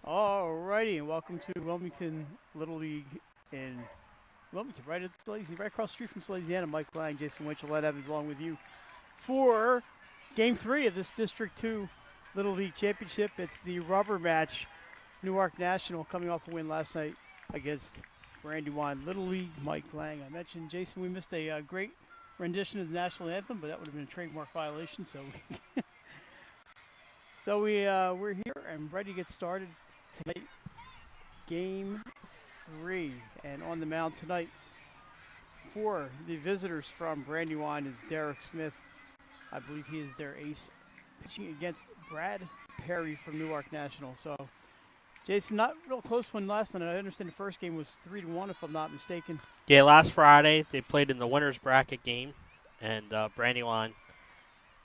All righty, and welcome to Wilmington Little League in Wilmington, right at Salesian, right across the street from Salesiana. Mike Lang, Jason Winchell, Ed Evans, along with you for Game 3 of this District 2 Little League Championship. It's the rubber match. Newark National coming off a win last night against Brandywine Little League. Mike Lang. I mentioned, Jason, we missed a great rendition of the national anthem, but that would have been a trademark violation. So, we're here and ready to get started tonight. Game 3, and on the mound tonight for the visitors from Brandywine is Derek Smith. I believe he is their ace, pitching against Brad Perry from Newark National. So, Jason, not real close one last night. I understand the first game was 3-1, if I'm not mistaken. Yeah, last Friday they played in the winner's bracket game, and Brandywine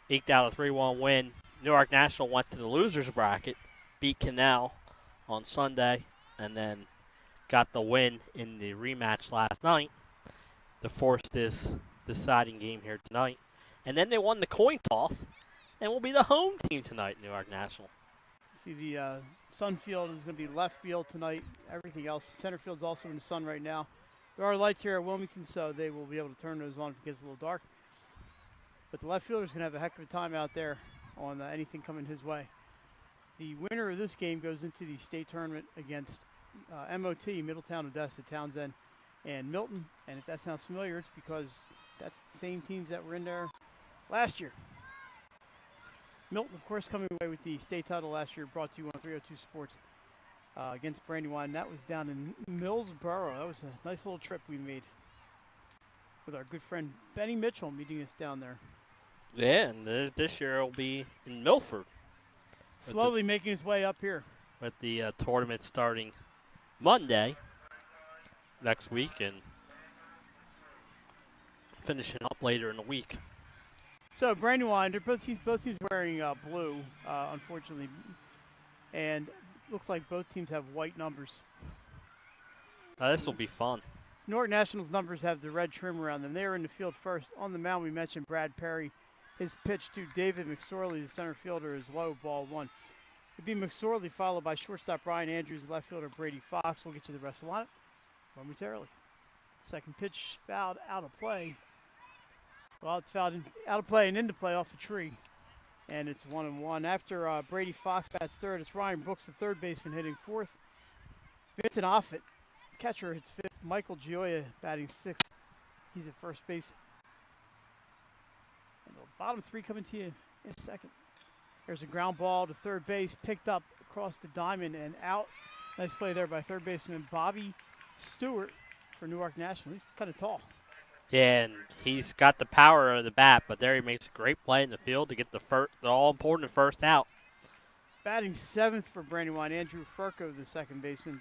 eked out a 3-1 win. Newark National went to the loser's bracket, beat Canal on Sunday, and then got the win in the rematch last night to force this deciding game here tonight. And then they won the coin toss and will be the home team tonight, Newark National. See, the sun field is going to be left field tonight. Everything else, center field's also in the sun right now. There are lights here at Wilmington, so they will be able to turn those on if it gets a little dark. But the left fielder's going to have a heck of a time out there on anything coming his way. The winner of this game goes into the state tournament against MOT, Middletown, Odessa, Townsend, and Milton. And if that sounds familiar, it's because that's the same teams that were in there last year. Milton, of course, coming away with the state title last year, brought to you on 302 Sports against Brandywine. That was down in Millsboro. That was a nice little trip we made with our good friend Benny Mitchell meeting us down there. Yeah, and this year it'll be in Milford. Slowly making his way up here. With the tournament starting Monday next week and finishing up later in the week. So Brandywine, both teams wearing blue, unfortunately, and looks like both teams have white numbers. This will be fun. So Newark National's numbers have the red trim around them. They are in the field first. On the mound, we mentioned Brad Perry. His pitch to David McSorley, the center fielder, is low, ball one. It'd be McSorley followed by shortstop Ryan Andrews, left fielder Brady Fox. We'll get you the rest of the lineup momentarily. Second pitch fouled out of play. Well, it's fouled out of play and into play off a tree. And it's 1-1. After Brady Fox bats third, it's Ryan Brooks, the third baseman, hitting fourth. Vincent Offit, catcher, hits fifth. Michael Gioia batting sixth. He's at first base. And the bottom three coming to you in a second. There's a ground ball to third base, picked up across the diamond and out. Nice play there by third baseman Bobby Stewart for Newark National. He's kind of tall. Yeah, and he's got the power of the bat, but there he makes a great play in the field to get the all-important first out. Batting seventh for Brandywine, Andrew Furco, the second baseman.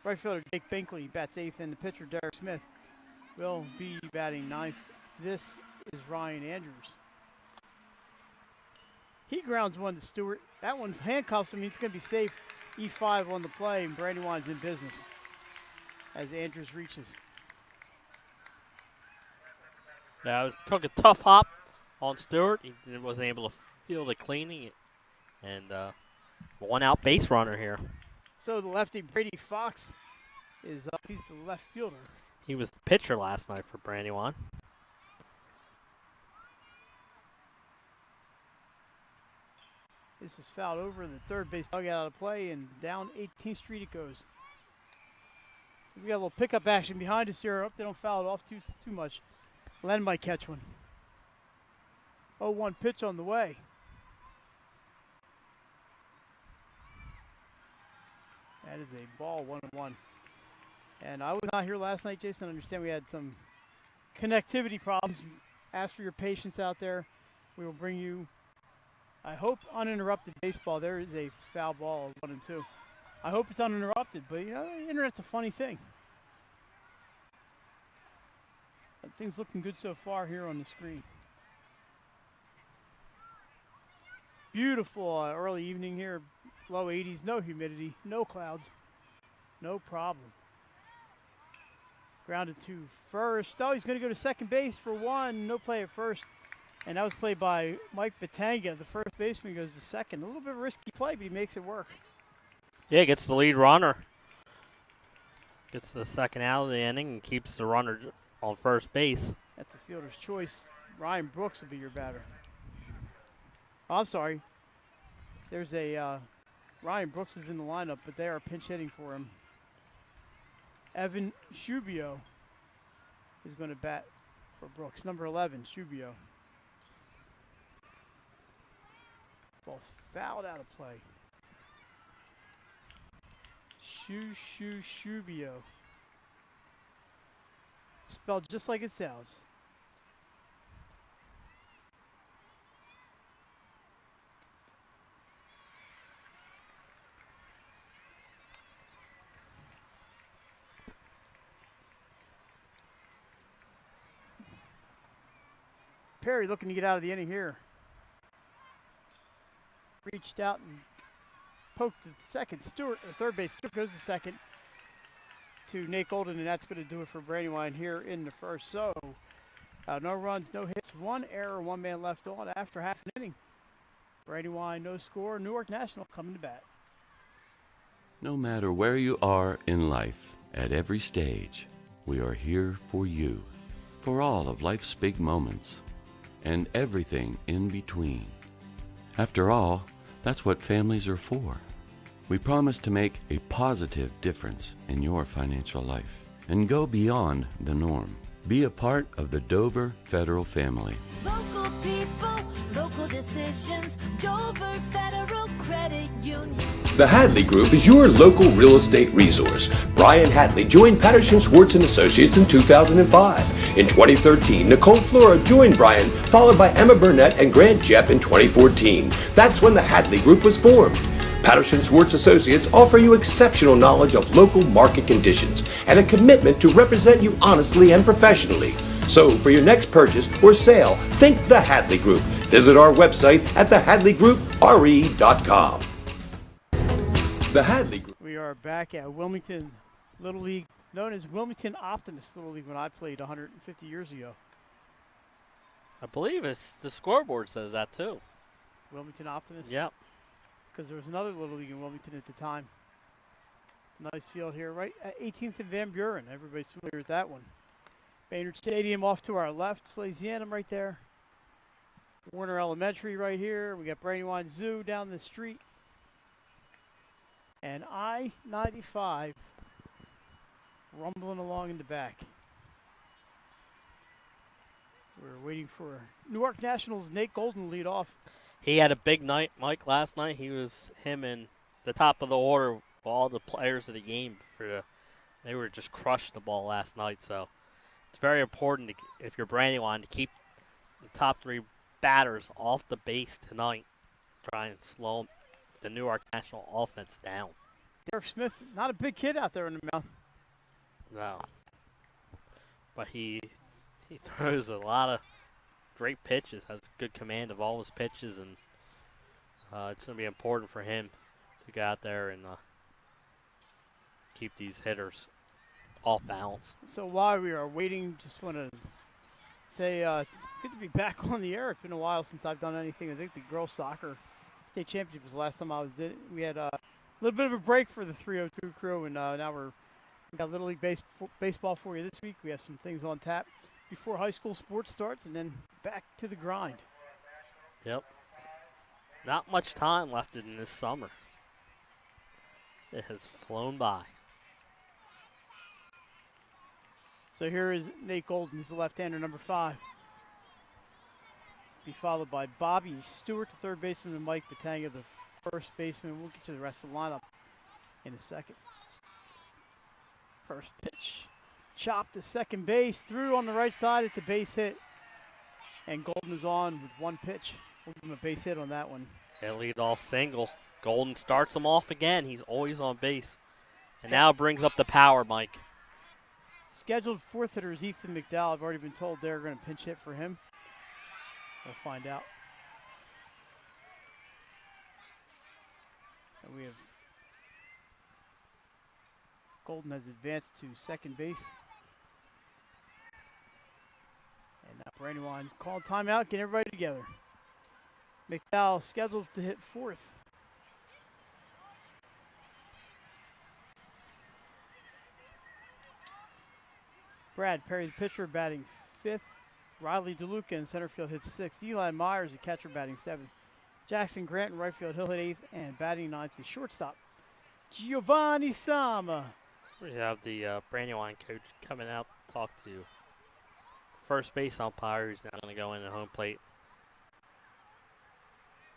Right fielder Jake Binkley bats eighth, and the pitcher Derek Smith will be batting ninth. This is Ryan Andrews. He grounds one to Stewart. That one handcuffs him. It's going to be safe. E5 on the play, and Brandywine's in business as Andrews reaches. Now, took a tough hop on Stewart. He wasn't able to field it cleanly. And one out base runner here. So the lefty Brady Fox is up. He's the left fielder. He was the pitcher last night for Brandywine. This was fouled over the third base dugout out of play, and down 18th Street it goes. So we got a little pickup action behind us here. Hope they don't foul it off too much. Len might catch one. 0-1 pitch on the way. That is a ball, 1-1. And I was not here last night, Jason. I understand we had some connectivity problems. Ask for your patience out there. We will bring you, I hope, uninterrupted baseball. There is a foul ball, 1-2. I hope it's uninterrupted, but you know, the internet's a funny thing. Things looking good so far here on the screen. Beautiful early evening here. Low 80s, no humidity, no clouds, no problem. Grounded to first. Oh, he's going to go to second base for one. No play at first. And that was played by Mike Batanga. The first baseman goes to second. A little bit of a risky play, but he makes it work. Yeah, gets the lead runner. Gets the second out of the inning and keeps the runner on first base. That's a fielder's choice. Ryan Brooks will be your batter. Oh, I'm sorry. There's a Ryan Brooks is in the lineup, but they are pinch hitting for him. Evan Shubio is going to bat for Brooks. Number 11, Shubio. Ball fouled out of play. Shubio. Spelled just like it sounds. Perry looking to get out of the inning here. Reached out and poked at second. Stewart, or third base. Stewart goes to second to Nate Golden, and that's going to do it for Brandywine here in the first. So, no runs, no hits, one error, one man left on after half an inning. Brandywine, no score. Newark National coming to bat. No matter where you are in life, at every stage, we are here for you, for all of life's big moments, and everything in between. After all, that's what families are for. We promise to make a positive difference in your financial life and go beyond the norm. Be a part of the Dover Federal family. Local people, local decisions, Dover Federal Credit Union. The Hadley Group is your local real estate resource. Brian Hadley joined Patterson Schwartz & Associates in 2005. In 2013, Nicole Flora joined Brian, followed by Emma Burnett and Grant Jepp in 2014. That's when the Hadley Group was formed. Patterson Schwartz Associates offer you exceptional knowledge of local market conditions and a commitment to represent you honestly and professionally. So for your next purchase or sale, think the Hadley Group. Visit our website at thehadleygroupre.com. The Hadley Group. We are back at Wilmington Little League, known as Wilmington Optimist Little League when I played 150 years ago. I believe it's the scoreboard says that too. Wilmington Optimist? Yep. Because there was another Little League in Wilmington at the time. Nice field here, right at 18th and Van Buren. Everybody's familiar with that one. Baynard Stadium off to our left. Slasianum right there. Warner Elementary right here. We got Brandywine Zoo down the street. And I-95 rumbling along in the back. We're waiting for Newark National's Nate Golden lead off. He had a big night, Mike, last night. Him and the top of the order, all the players of the game. They were just crushing the ball last night. So it's very important, if you're Brandywine, to keep the top three batters off the base tonight. Try and slow the Newark National offense down. Derek Smith, not a big kid out there in the mound. No. But he throws a lot of great pitches, has good command of all his pitches, and it's going to be important for him to go out there and keep these hitters off balance. So while we are waiting, just want to say it's good to be back on the air. It's been a while since I've done anything. I think the girls soccer state championship was the last time I was there. We had a little bit of a break for the 302 crew, and now we got Little League baseball for you this week. We have some things on tap before high school sports starts, and then back to the grind. Yep. Not much time left in this summer. It has flown by. So here is Nate Golden. He's the left-hander, number 5. Be followed by Bobby Stewart, the third baseman, and Mike Batanga, the first baseman. We'll get you the rest of the lineup in a second. First pitch. Chopped to second base, through on the right side. It's a base hit. And Golden is on with one pitch. We'll give him a base hit on that one. A lead-off single. Golden starts him off again. He's always on base. And now brings up the power, Mike. Scheduled fourth hitter is Ethan McDowell. I've already been told they're going to pinch hit for him. We'll find out. And we have Golden has advanced to second base. And now Brandywine's called timeout, get everybody together. McDowell scheduled to hit fourth. Brad Perry, the pitcher, batting 5th. Riley DeLuca in center field hits 6th. Eli Myers, the catcher, batting 7th. Jackson Grant in right field, he'll hit 8th. And batting 9th, the shortstop, Giovanni Sama. We have the Brandywine coach coming out to talk to first base umpire who's now going to go in at home plate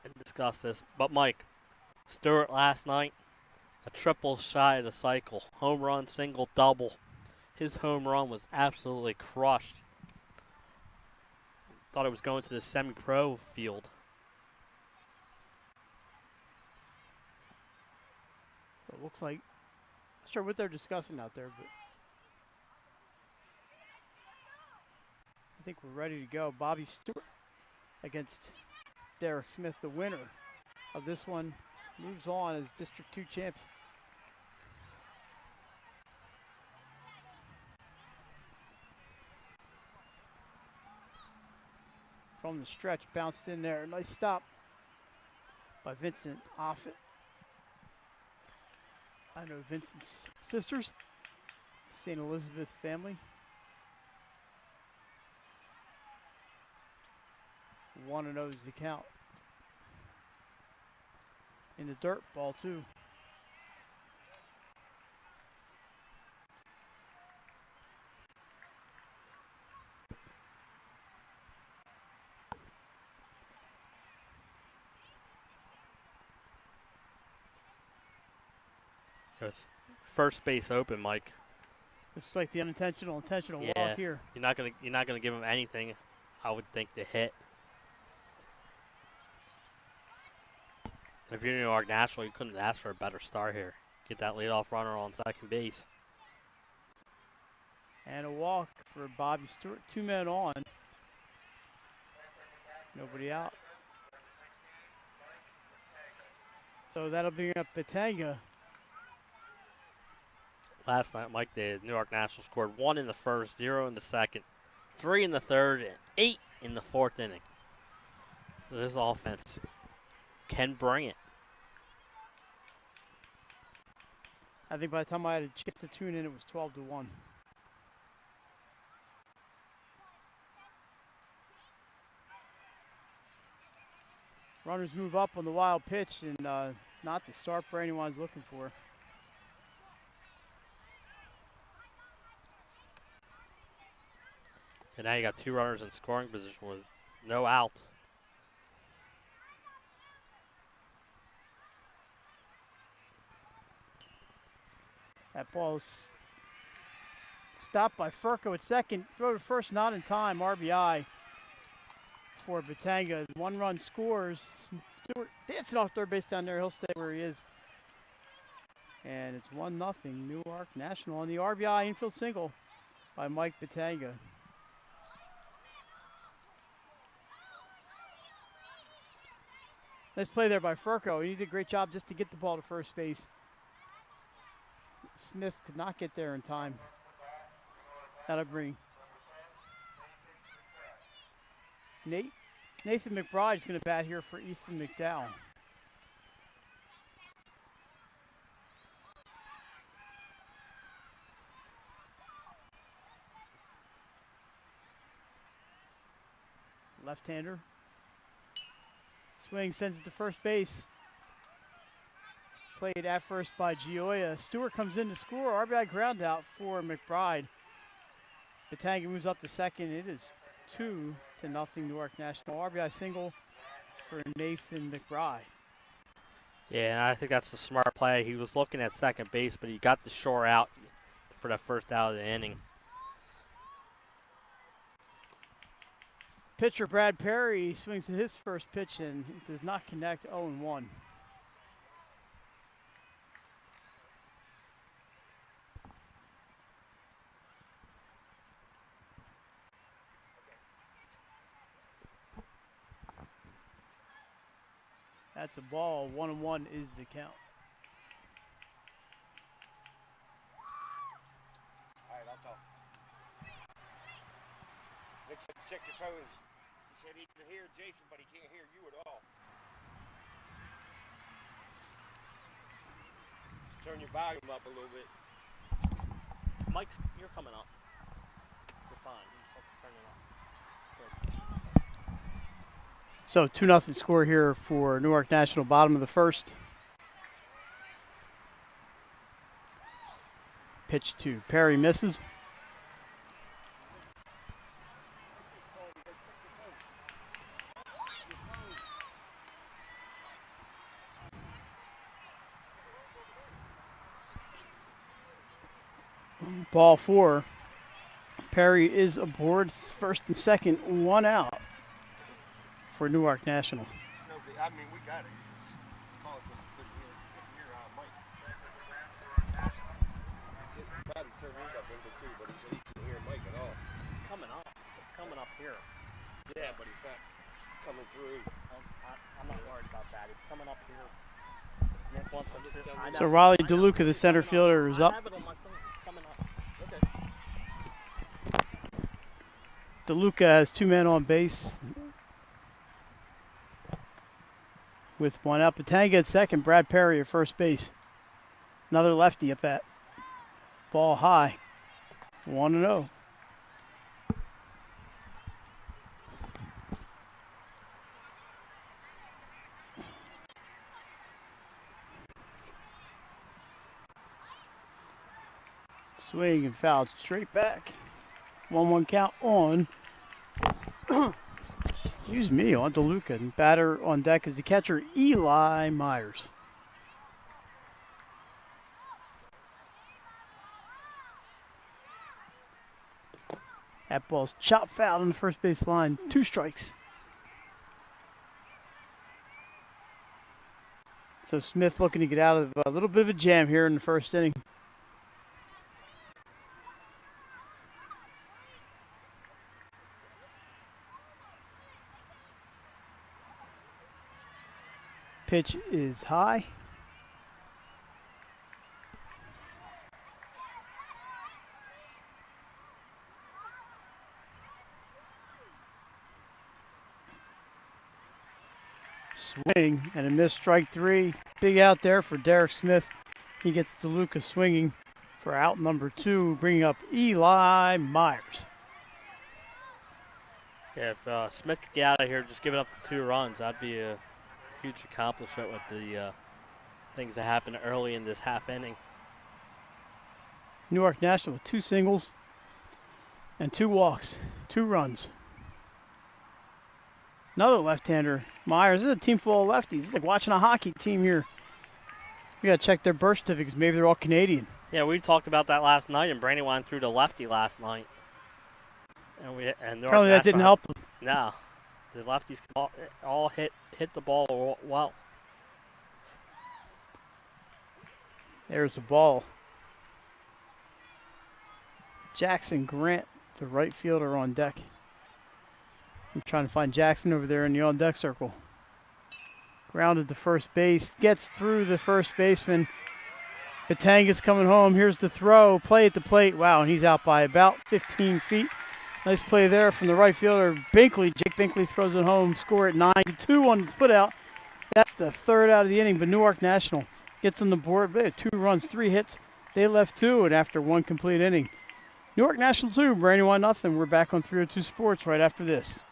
and discuss this. But Mike, Stewart last night, a triple shy of the cycle. Home run, single, double. His home run was absolutely crushed. Thought it was going to the semi-pro field. So it looks like, not sure what they're discussing out there, but I think we're ready to go. Bobby Stewart against Derek Smith, the winner of this one, moves on as District 2 champs. From the stretch, bounced in there. Nice stop by Vincent Offit. I know Vincent's sisters, St. Elizabeth family. 1-0 is the count. In the dirt, ball 2. With first base open, Mike. This is like the intentional Yeah. walk here. You're not gonna give him anything, I would think, to hit. If you're Newark National, you couldn't ask for a better start here. Get that leadoff runner on second base. And a walk for Bobby Stewart. 2 men on. Nobody out. So that'll bring up Batanga. Last night, Mike, the Newark National scored 1 in the first, 0 in the second, 3 in the third, and 8 in the 4th inning. So this offense can bring it. I think by the time I had a chance to tune in, it was 12-1. Runners move up on the wild pitch, and not the start Brandywine's looking for. And now you got 2 runners in scoring position with no out. That ball's stopped by Furco at second. Throw to first, not in time. RBI for Batanga. 1 run scores. Stewart dancing off third base down there. He'll stay where he is. And it's 1-0 Newark National on the RBI infield single by Mike Batanga. Nice play there by Furco. He did a great job just to get the ball to first base. Smith could not get there in time. That'll bring Nathan McBride is going to bat here for Ethan McDowell. Left-hander. Swing, sends it to first base. Played at first by Gioia. Stewart comes in to score. RBI ground out for McBride. Batanga moves up to second. It is 2-0 Newark National. RBI single for Nathan McBride. Yeah, and I think that's the smart play. He was looking at second base, but he got the shore out for that first out of the inning. Pitcher Brad Perry swings at his first pitch and it does not connect. 0-1. That's a ball. 1-1 is the count. All right, I'll talk. Nick said check your phones. He said he can hear Jason, but he can't hear you at all. Turn your volume up a little bit. Mike, you're coming up. So 2-0 score here for Newark National, bottom of the first. Pitch to Perry, misses. Ball 4. Perry is aboard, first and second, 1 out for Newark National. No, I mean, we got it. Just call it from here, Mike. He said, Bobby turned his up into too, but he said he couldn't hear Mike at all. It's coming up. It's coming up here. Yeah, but he's not coming through. I'm not worried about that. It's coming up here. Nick wants to So Riley DeLuca, the center fielder, is up. I have it on my phone. It's coming up. Okay. DeLuca has 2 men on base with 1 out. Patanga at second, Brad Perry at first base. Another lefty at bat. Ball high. 1-0. Swing and fouled straight back. 1-1 count on. Excuse me, on DeLuca. And batter on deck is the catcher, Eli Myers. That ball's chopped foul on the first base line. 2 strikes. So Smith looking to get out of a little bit of a jam here in the first inning. Pitch is high. Swing and a miss, strike 3. Big out there for Derek Smith. He gets DeLuca swinging for out number 2, bringing up Eli Myers. Yeah, if Smith could get out of here just giving up the 2 runs, that'd be a huge accomplishment with the things that happened early in this half inning. Newark National with 2 singles and 2 walks, 2 runs. Another left-hander, Myers. This is a team full of lefties. It's like watching a hockey team here. We got to check their birth certificates. Maybe they're all Canadian. Yeah, we talked about that last night, and Brandywine threw the lefty last night. And Probably that didn't help them. No. The lefties all hit the ball well. There's the ball. Jackson Grant, the right fielder, on deck. I'm trying to find Jackson over there in the on-deck circle. Grounded to first base. Gets through the first baseman. Batanga's coming home. Here's the throw. Play at the plate. Wow, and he's out by about 15 feet. Nice play there from the right fielder, Binkley. Jake Binkley throws it home. Score at 9-2 on the split out. That's the 3rd out of the inning, but Newark National gets on the board. They had 2 runs, 3 hits. They left 2, and after 1 complete inning. Newark National 2, Brandywine nothing. We're back on 302 Sports right after this.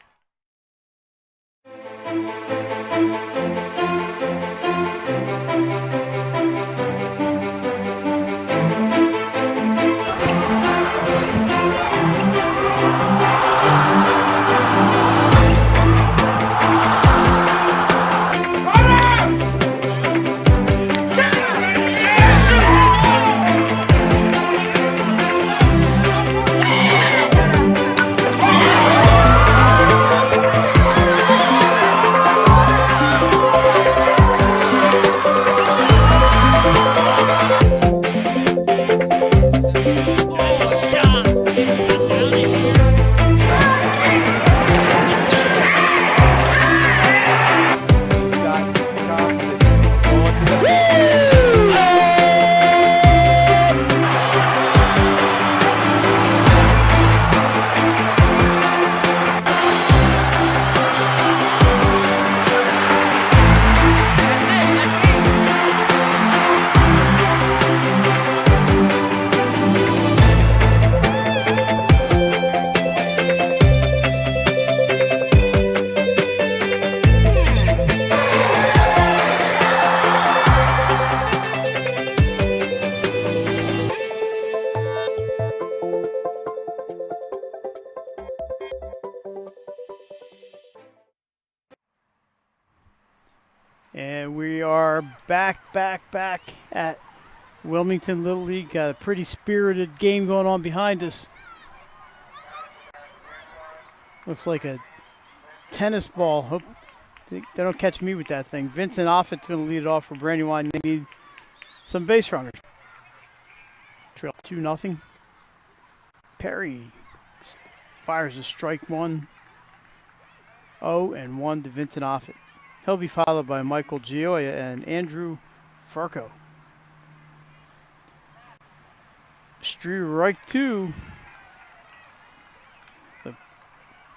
And we are back at Wilmington Little League. Got a pretty spirited game going on behind us. Looks like a tennis ball. Hope they don't catch me with that thing. Vincent Offit's going to lead it off for Brandywine. They need some base runners. Trail 2-0. Perry fires a strike 1. 0-1 to Vincent Offit. He'll be followed by Michael Gioia and Andrew Strike 2. So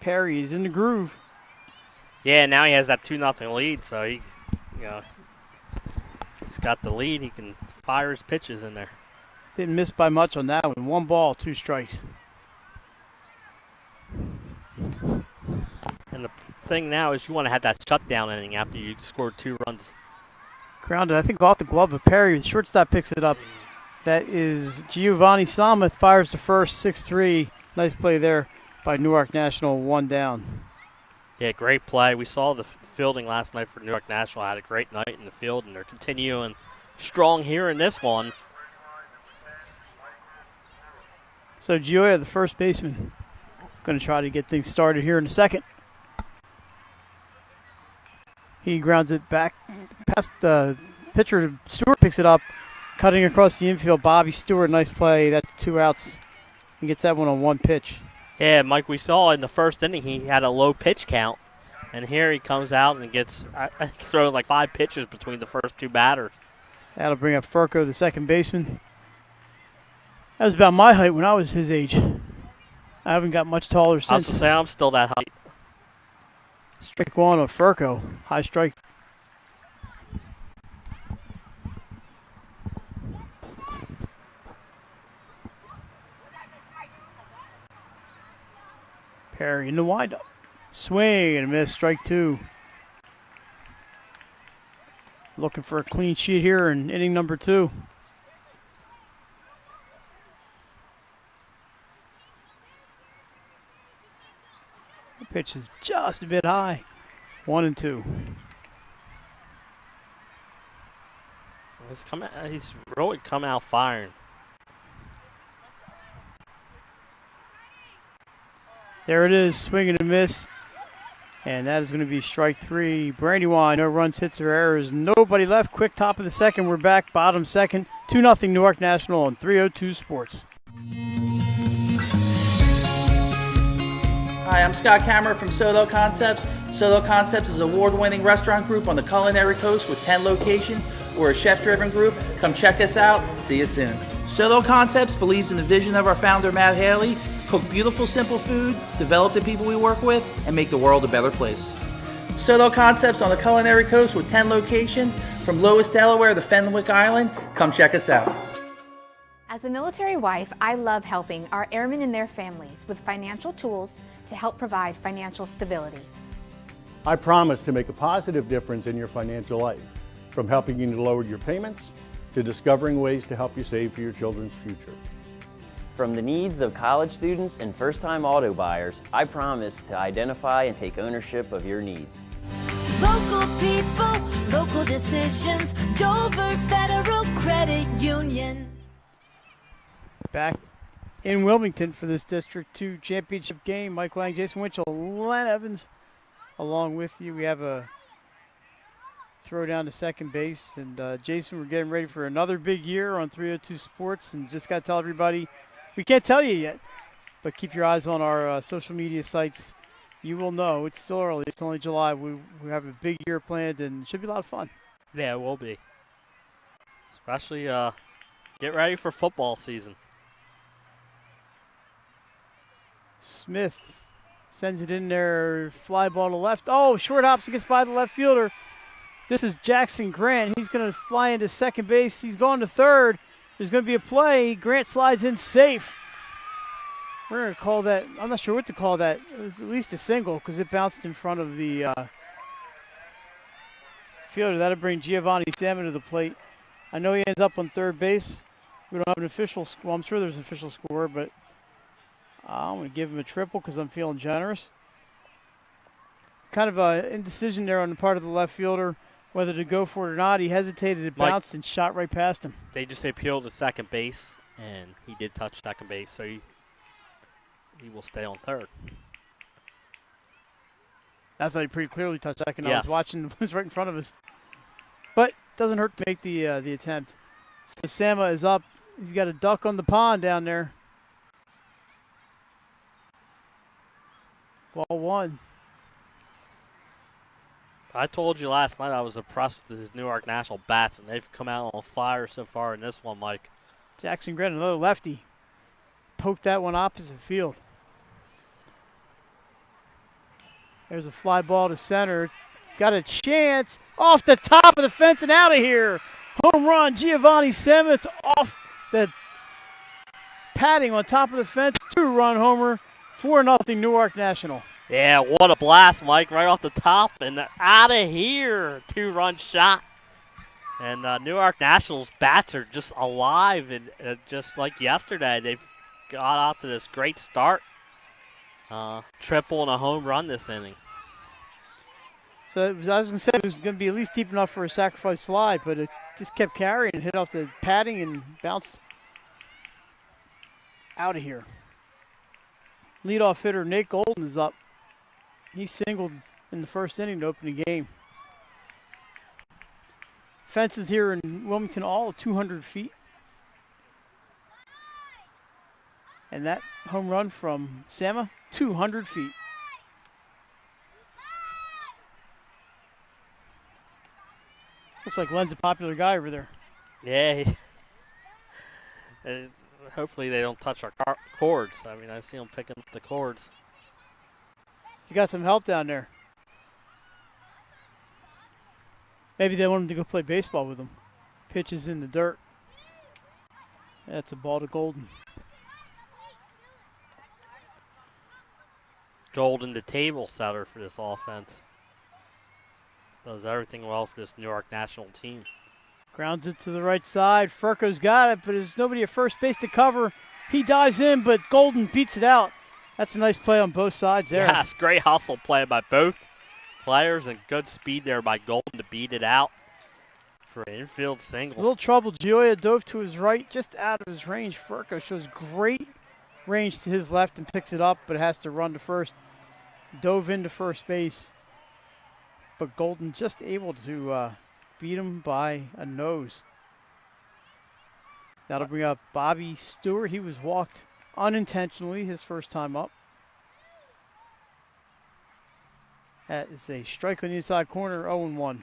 Perry is in the groove. Yeah, now he has that 2-0 lead, so he's got the lead. He can fire his pitches in there. Didn't miss by much on that one. 1 ball, 2 strikes. And the thing now is you want to have that shutdown inning after you scored 2 runs. Grounded, I think, off the glove of Perry. The shortstop picks it up. That is Giovanni Samuth, fires the first, 6-3. Nice play there by Newark National, 1 down. Yeah, great play. We saw the fielding last night for Newark National. Had a great night in the field, and they're continuing strong here in this one. So Gioia, the first baseman, going to try to get things started here in the second. He grounds it back past the pitcher. Stewart picks it up, cutting across the infield. Bobby Stewart, nice play. That's 2 outs. He gets that one on 1 pitch. Yeah, Mike, we saw in the first inning he had a low pitch count, and here he comes out and gets, I think he's throwing like 5 pitches between the first 2 batters. That'll bring up Furco, the second baseman. That was about my height when I was his age. I haven't got much taller I was since. to say I'm still that height. Strike 1 of Furco, high strike. Perry in the windup. Swing and a miss, strike 2. Looking for a clean sheet here in inning number 2. The pitch is just a bit high. 1-2. He's really come out firing. There it is, swing and a miss. And that is going to be strike 3. Brandywine, no runs, hits, or errors. Nobody left. Quick top of the second. We're back, bottom second. 2-0 Newark National on 302 Sports. Hi, I'm Scott Kammerer from Solo Concepts. Solo Concepts is an award-winning restaurant group on the culinary coast with 10 locations. We're a chef-driven group. Come check us out. See you soon. Solo Concepts believes in the vision of our founder, Matt Haley. Cook beautiful, simple food, develop the people we work with, and make the world a better place. Solo Concepts on the culinary coast with 10 locations from Lewis, Delaware to Fenwick Island. Come check us out. As a military wife, I love helping our airmen and their families with financial tools to help provide financial stability. I promise to make a positive difference in your financial life, from helping you to lower your payments to discovering ways to help you save for your children's future. From the needs of college students and first-time auto buyers, I promise to identify and take ownership of your needs. Local people, local decisions. Dover Federal Credit Union. Back in Wilmington for this District 2 championship game. Mike Lang, Jason Winchell, Len Evans along with you. We have a throw down to second base. And Jason, we're getting ready for another big year on 302 Sports. And just got to tell everybody, we can't tell you yet, but keep your eyes on our social media sites. You will know. It's still early. It's only July. We have a big year planned, and it should be a lot of fun. Yeah, it will be. Especially get ready for football season. Smith sends it in there. Fly ball to left. Oh, short hops. He gets by the left fielder. This is Jackson Grant. He's going to fly into second base. He's gone to third. There's going to be a play. Grant slides in safe. We're going to call that. I'm not sure what to call that. It was at least a single because it bounced in front of the fielder. That'll bring Giovanni Salmon to the plate. I know he ends up on third base. We don't have an official score. Well, I'm sure there's an official score, but I'm going to give him a triple because I'm feeling generous. Kind of an indecision there on the part of the left fielder. whether to go for it or not. He hesitated, it Mike, bounced, and shot right past him. They just appealed to second base, and he did touch second base, so he will stay on third. I thought he pretty clearly touched second. I Yes. was watching; it was right in front of us. But doesn't hurt to make the attempt. So Sama is up. He's got a duck on the pond down there. Ball one. I told you last night I was impressed with his Newark National bats, and they've come out on fire so far in this one, Mike. Jackson Grant, another lefty. Poked that one opposite field. There's a fly ball to center. Got a chance off the top of the fence and out of here. Home run, Giovanni Simmons off the padding on top of the fence. 2-run homer, 4-0 Newark National. Yeah, what a blast, Mike, right off the top and out of here. 2-run shot. And Newark National's bats are just alive, and just like yesterday, they've got out to this great start. Triple and a home run this inning. So I was going to say it was going to be at least deep enough for a sacrifice fly, but it just kept carrying and hit off the padding and bounced out of here. Leadoff hitter Nate Golden is up. He singled in the first inning to open the game. Fences here in Wilmington all 200 feet. And that home run from Sama, 200 feet. Looks like Len's a popular guy over there. Yeah. Hopefully they don't touch our cords. I mean, I see them picking up the cords. He's got some help down there. Maybe they want him to go play baseball with him. Pitches in the dirt. That's a ball to Golden. Golden, the table setter for this offense. Does everything well for this Newark National team. Grounds it to the right side. Furco's got it, but there's nobody at first base to cover. He dives in, but Golden beats it out. That's a nice play on both sides there. Yes, great hustle play by both players and good speed there by Golden to beat it out for an infield single. A little trouble. Gioia dove to his right, just out of his range. Furco shows great range to his left and picks it up, but has to run to first. Dove into first base, but Golden just able to beat him by a nose. That'll bring up Bobby Stewart. He was walked unintentionally his first time up. That is a strike on the inside corner, 0-1.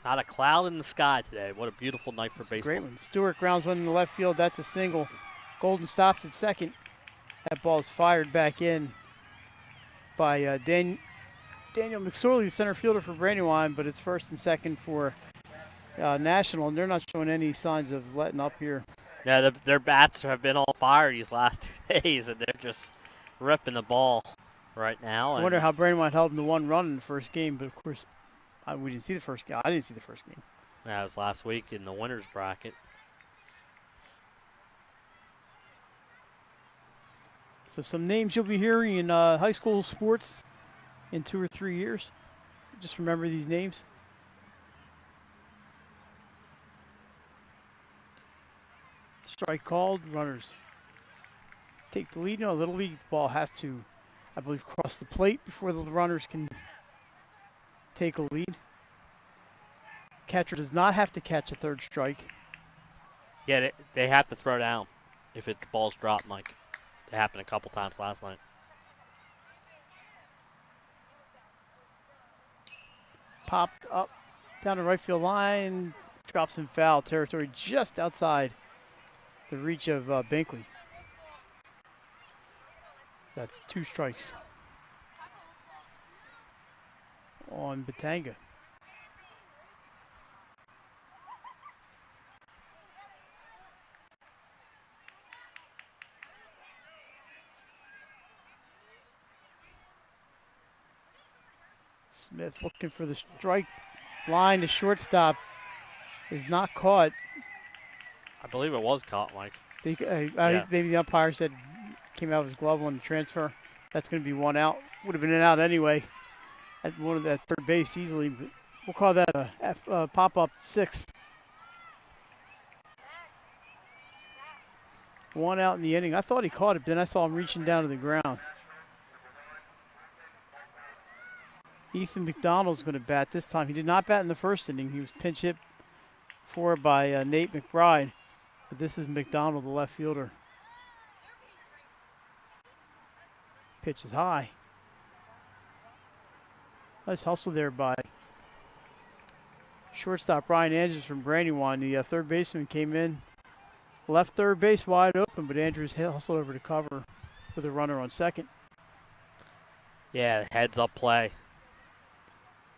Not a cloud in the sky today. What a beautiful night for baseball. Great one. Stewart grounds one in the left field. That's a single. Golden stops at second. That ball is fired back in by Daniel McSorley, the center fielder for Brandywine, but it's first and second for National, and they're not showing any signs of letting up here. Yeah, their bats have been on fire these last 2 days, and they're just ripping the ball right now. I wonder how Brandywine held them to 1 run in the first game, but of course, we didn't see the first game. I didn't see the first game. That was last week in the winners bracket. So some names you'll be hearing in high school sports in 2 or 3 years. So just remember these names. Strike called, runners take the lead. No, Little League ball has to, I believe, cross the plate before the runners can take a lead. Catcher does not have to catch a third strike. Yeah, they have to throw down if the ball's dropped, Mike. It happened a couple times last night. Popped up down the right field line, drops in foul territory just outside the reach of Binkley. So that's 2 strikes on Batanga. Smith looking for the strike line to shortstop. is not caught. I believe it was caught, Mike. Maybe the umpire said came out of his glove on the transfer. That's going to be one out. Would have been an out anyway at one of that third base easily. But we'll call that a pop-up 6. 1 out in the inning. I thought he caught it, but then I saw him reaching down to the ground. Ethan McDonald's going to bat this time. He did not bat in the first inning. He was pinch hit for by Nate McBride. But this is McDonald, the left fielder. Pitch is high. Nice hustle there by shortstop Brian Andrews from Brandywine. The third baseman came in, left third base wide open, but Andrews hustled over to cover with a runner on second. Yeah, heads up play.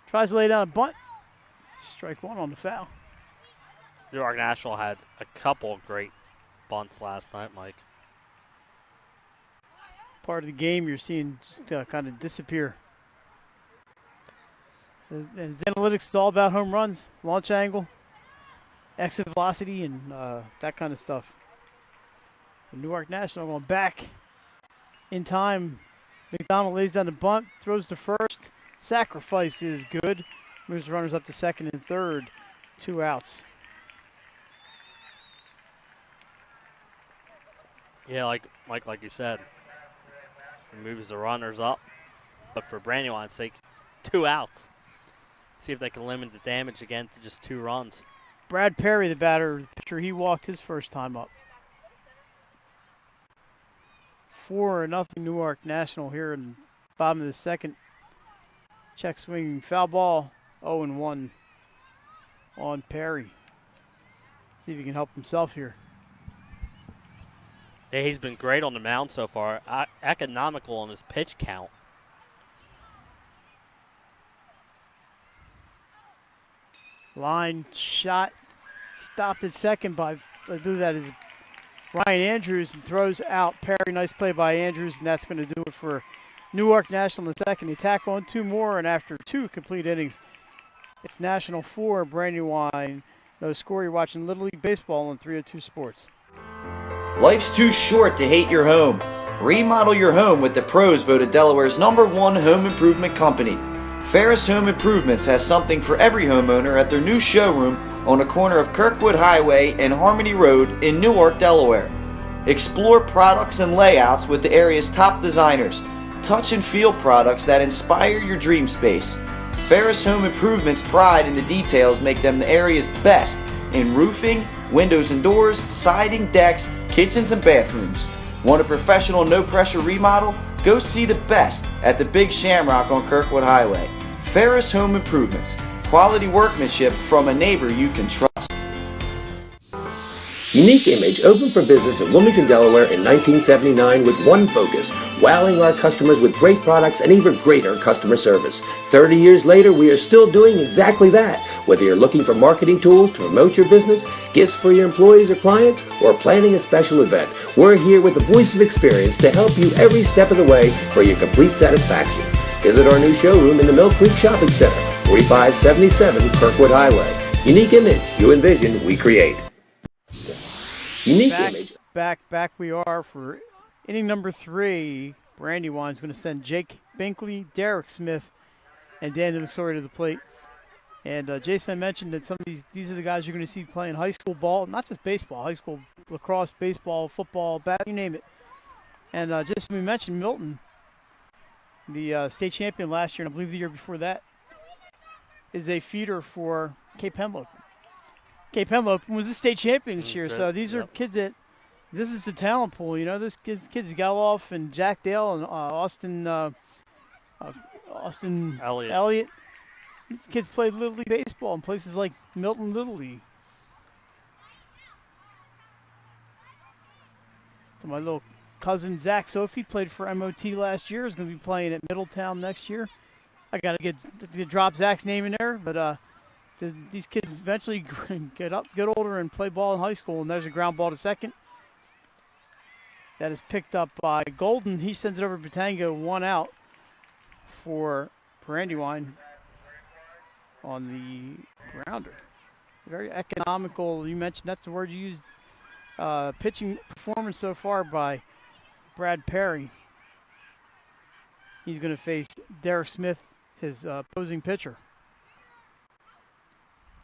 Tries to lay down a bunt. Strike one on the foul. Newark National had a couple of great bunts last night, Mike. Part of the game you're seeing just kind of disappear. And his analytics is all about home runs, launch angle, exit velocity, and that kind of stuff. And Newark National going back in time. McDonald lays down the bunt, throws to first. Sacrifice is good. Moves runners up to second and third. 2 outs. Yeah, like Mike, like you said, he moves the runners up. But for Brandywine's sake, 2 outs. See if they can limit the damage again to just 2 runs. Brad Perry, the batter, the pitcher, he walked his first time up. 4-0 Newark National here in the bottom of the second. Check swing, foul ball, 0-1 on Perry. See if he can help himself here. Yeah, he's been great on the mound so far. Economical on his pitch count. Line shot, stopped at second by, I believe that is Ryan Andrews, and throws out Perry. Nice play by Andrews, and that's going to do it for Newark National in the second. They tack on 2 more, and after 2 complete innings, it's National 4, Brandywine no score. You're watching Little League Baseball on 302 Sports. Life's too short to hate your home. Remodel your home with the pros voted Delaware's #1 home improvement company. Ferris Home Improvements has something for every homeowner at their new showroom on the corner of Kirkwood Highway and Harmony Road in Newark, Delaware. Explore products and layouts with the area's top designers. Touch and feel products that inspire your dream space. Ferris Home Improvements' pride in the details make them the area's best in roofing, windows and doors, siding, decks, kitchens, and bathrooms. Want a professional, no-pressure remodel? Go see the best at the Big Shamrock on Kirkwood Highway. Ferris Home Improvements. Quality workmanship from a neighbor you can trust. Unique Image opened for business in Wilmington, Delaware in 1979 with one focus: wowing our customers with great products and even greater customer service. 30 years later, we are still doing exactly that. Whether you're looking for marketing tools to promote your business, gifts for your employees or clients, or planning a special event, we're here with the voice of experience to help you every step of the way for your complete satisfaction. Visit our new showroom in the Mill Creek Shopping Center, 4577 Kirkwood Highway. Unique Image, you envision, we create. Unique Image. Back we are for inning number 3. Brandywine's going to send Jake Binkley, Derek Smith, and Dan McSorley to the plate. And Jason mentioned that some of these are the guys you're going to see playing high school ball, not just baseball, high school lacrosse, baseball, football, you name it. And just we mentioned Milton, the state champion last year, and I believe the year before that, is a feeder for Cape Henlopen. Cape Henlopen was the state champion this year, so these are kids that, this is the talent pool. You know, this kids Geloff and Jack Dale and Austin Elliott. These kids played Little League baseball in places like Milton Little League. So my little cousin Zach Sophie played for MOT last year. Is going to be playing at Middletown next year. I got to drop Zach's name in there, but these kids eventually get older and play ball in high school. And there's a ground ball to second. That is picked up by Golden. He sends it over to Batango, 1 out for Brandywine on the grounder. very economical. You mentioned that's the word you used. Pitching performance so far by Brad Perry. He's going to face Derek Smith, his opposing pitcher.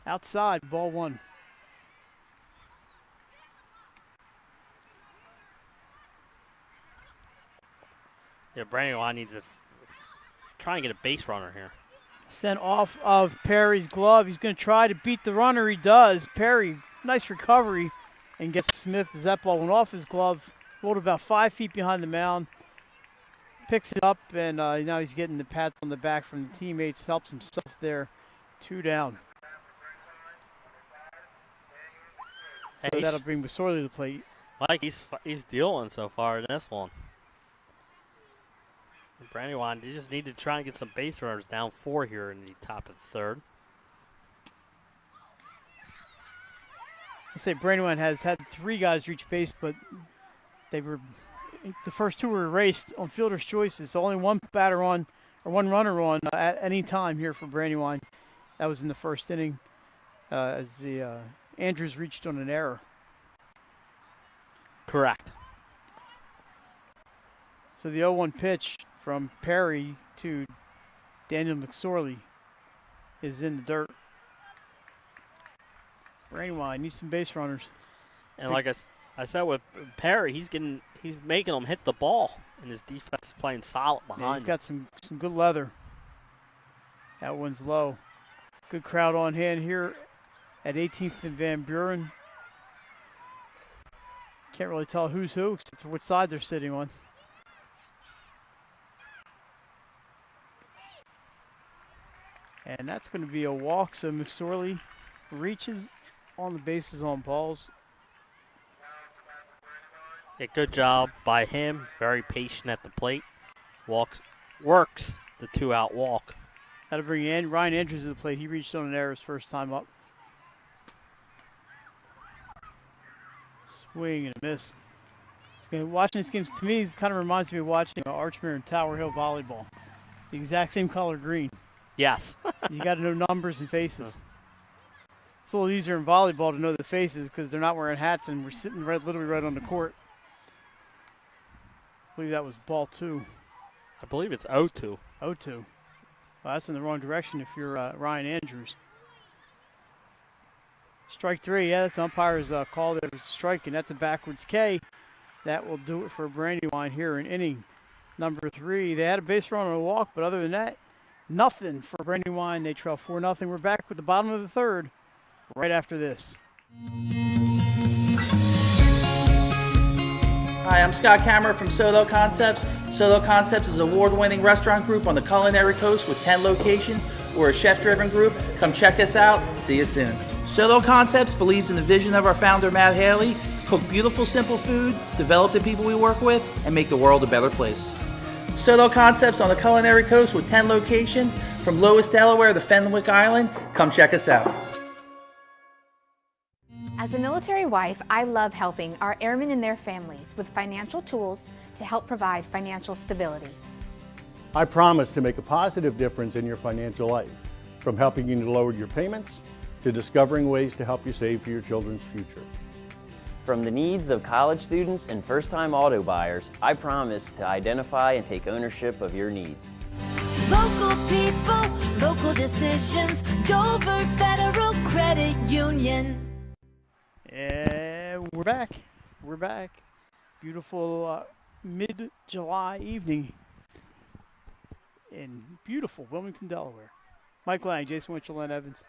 Outside, ball one. Yeah, Brandywine needs to try and get a base runner here. Sent off of Perry's glove. He's going to try to beat the runner. He does. Perry, nice recovery, and gets Smith. That ball went off his glove, rolled about 5 feet behind the mound, picks it up, and now he's getting the pats on the back from the teammates, helps himself there. 2 down. So Hey, that'll bring McSorley to the plate. Mike, he's dealing so far in this one. Brandywine, you just need to try and get some base runners down 4 here in the top of the third. I say Brandywine has had 3 guys reach base, but the first 2 were erased on fielder's choices. So only one batter on, or one runner on at any time here for Brandywine. That was in the first inning as the Andrews reached on an error. Correct. So the 0-1 pitch from Perry to Daniel McSorley is in the dirt. Brandywine needs some base runners. And like I said with Perry, he's making them hit the ball, and his defense is playing solid behind. Yeah, he's got some good leather. That one's low. Good crowd on hand here at 18th and Van Buren. Can't really tell who's who except for which side they're sitting on. And that's going to be a walk, so McSorley reaches on the bases on balls. Yeah, good job by him. Very patient at the plate. Works the 2-out walk. That'll bring Ryan Andrews to the plate. He reached on an error his first time up. Swing and a miss. Watching this game, to me, it kind of reminds me of watching Archmere and Tower Hill volleyball. The exact same color green. Yes. You got to know numbers and faces. It's a little easier in volleyball to know the faces because they're not wearing hats and we're sitting literally right on the court. I believe that was ball 2. I believe it's 0-2. 0-2. Well, that's in the wrong direction if you're Ryan Andrews. Strike 3. Yeah, that's the umpire's call. There was a strike, and that's a backwards K. That will do it for Brandywine here in inning number 3. They had a base run on a walk, but other than that, nothing for Brandywine. They trail 4-0. We're back with the bottom of the third right after this. Hi, I'm Scott Kammerer from Solo Concepts. Solo Concepts is an award-winning restaurant group on the culinary coast with 10 locations. We're a chef-driven group. Come check us out. See you soon. Solo Concepts believes in the vision of our founder, Matt Haley. Cook beautiful, simple food, develop the people we work with, and make the world a better place. Solo Concepts on the culinary coast with 10 locations from Lowest, Delaware to Fenwick Island. Come check us out. As a military wife, I love helping our airmen and their families with financial tools to help provide financial stability. I promise to make a positive difference in your financial life, from helping you to lower your payments to discovering ways to help you save for your children's future. From the needs of college students and first-time auto buyers, I promise to identify and take ownership of your needs. Local people, local decisions. Dover Federal Credit Union. And we're back. We're back. Beautiful mid-July evening in beautiful Wilmington, Delaware. Mike Lang, Jason Winchell, and Evans,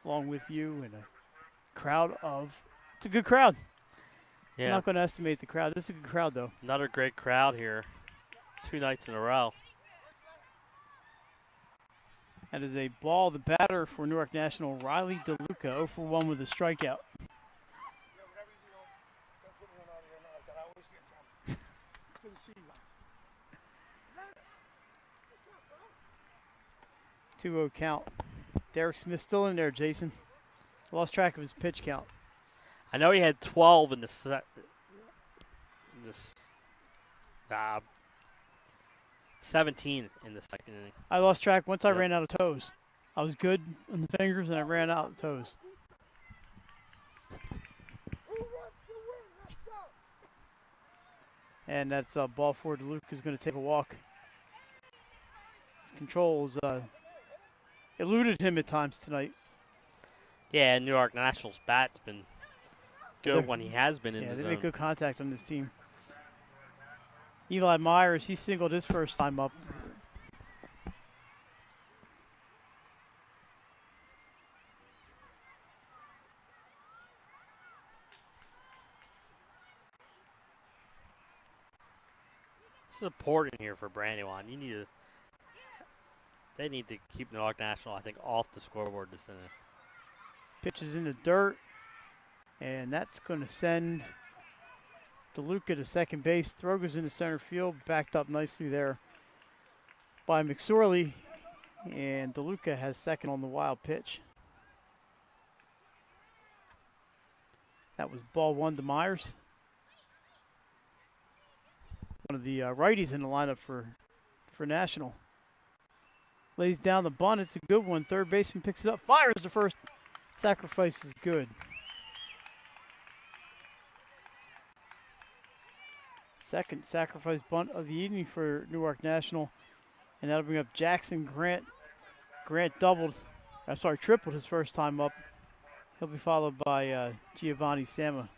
along with you, and a crowd of. It's a good crowd. Yeah. I'm not going to estimate the crowd. It's a good crowd, though. Another great crowd here. 2 nights in a row. That is a ball. The batter for Newark National, Riley DeLuca, 0 for 1 with a strikeout. 2-0 count. Derek Smith still in there, Jason. Lost track of his pitch count. I know he had 12 in the 17 in the second inning. I lost track once I ran out of toes. I was good on the fingers and I ran out of toes. And that's a ball for Luke is going to take a walk. His controls eluded him at times tonight. Yeah, Newark National's bat's been good when he has been in the they zone. make good contact on this team. Eli Myers, he singled his first time up. It's important here for Brandywine. They need to keep Newark National, I think, off the scoreboard this inning. Pitches in the dirt, and that's going to send DeLuca to second base. Throw goes into center field, backed up nicely there by McSorley, and DeLuca has second on the wild pitch. That was ball one to Myers. One of the righties in the lineup for National. Lays down the bunt. It's a good one. Third baseman picks it up. Fires the first. Sacrifice is good. Second sacrifice bunt of the evening for Newark National. And that'll bring up Jackson Grant. Grant tripled his first time up. He'll be followed by Giovanni Sama.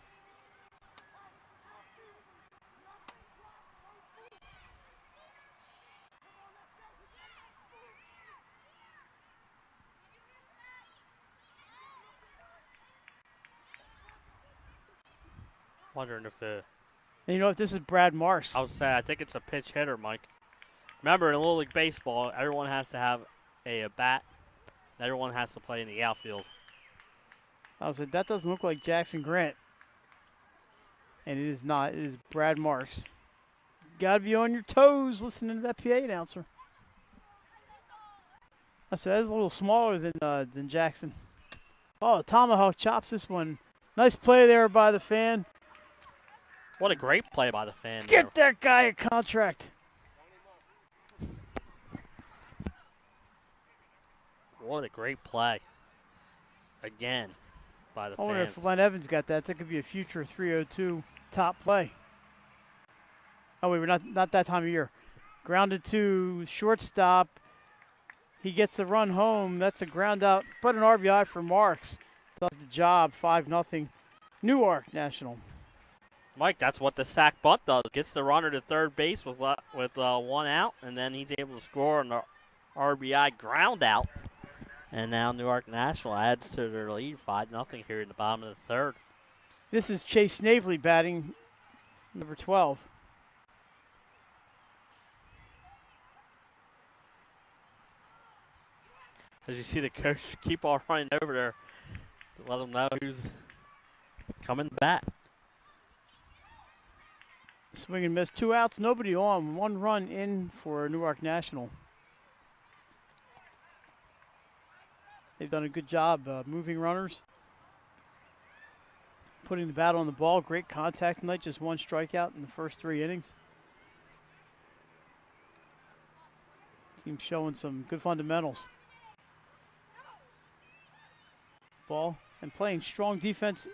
Wondering if And you know what? This is Brad Marks. I would say I think it's a pitch hitter, Mike. Remember, in Little League Baseball, everyone has to have a bat. And everyone has to play in the outfield. I was like, that doesn't look like Jackson Grant. And it is not. It is Brad Marks. Got to be on your toes listening to that PA announcer. I said, that's a little smaller than Jackson. Oh, Tomahawk chops this one. Nice play there by the fan. What a great play by the fan. Get that guy a contract. What a great play. Again, by the I wonder fans. if Len Evans got that. That could be a future 302 top play. Oh, wait, we're not that time of year. Grounded to shortstop. He gets the run home. That's a ground out, but an RBI for Marks. Does the job, 5-0. Newark National. Mike, that's what the sack bunt does. Gets the runner to third base with one out, and then he's able to score an RBI ground out. And now Newark National adds to their lead, 5-0 here in the bottom of the third. This is Chase Snavely batting, number 12. As you see the coach keep on running over there to let them know who's coming back. Swing and miss, 2 outs, nobody on, 1 run in for Newark National. They've done a good job moving runners, putting the bat on the ball. Great contact tonight, just 1 strikeout in the first 3 innings. Team showing some good fundamentals. Ball and playing strong defense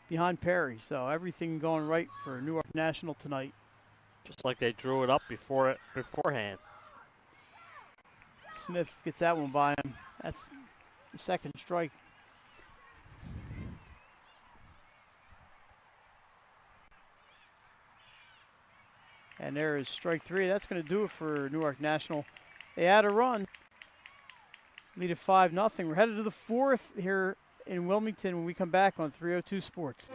behind Perry, so everything going right for Newark National tonight. Just like they drew it up beforehand. Smith gets that one by him. That's the second strike. And there is strike 3. That's going to do it for Newark National. They had a run. Lead at 5-0. We're headed to the 4th here in Wilmington when we come back on 302 Sports.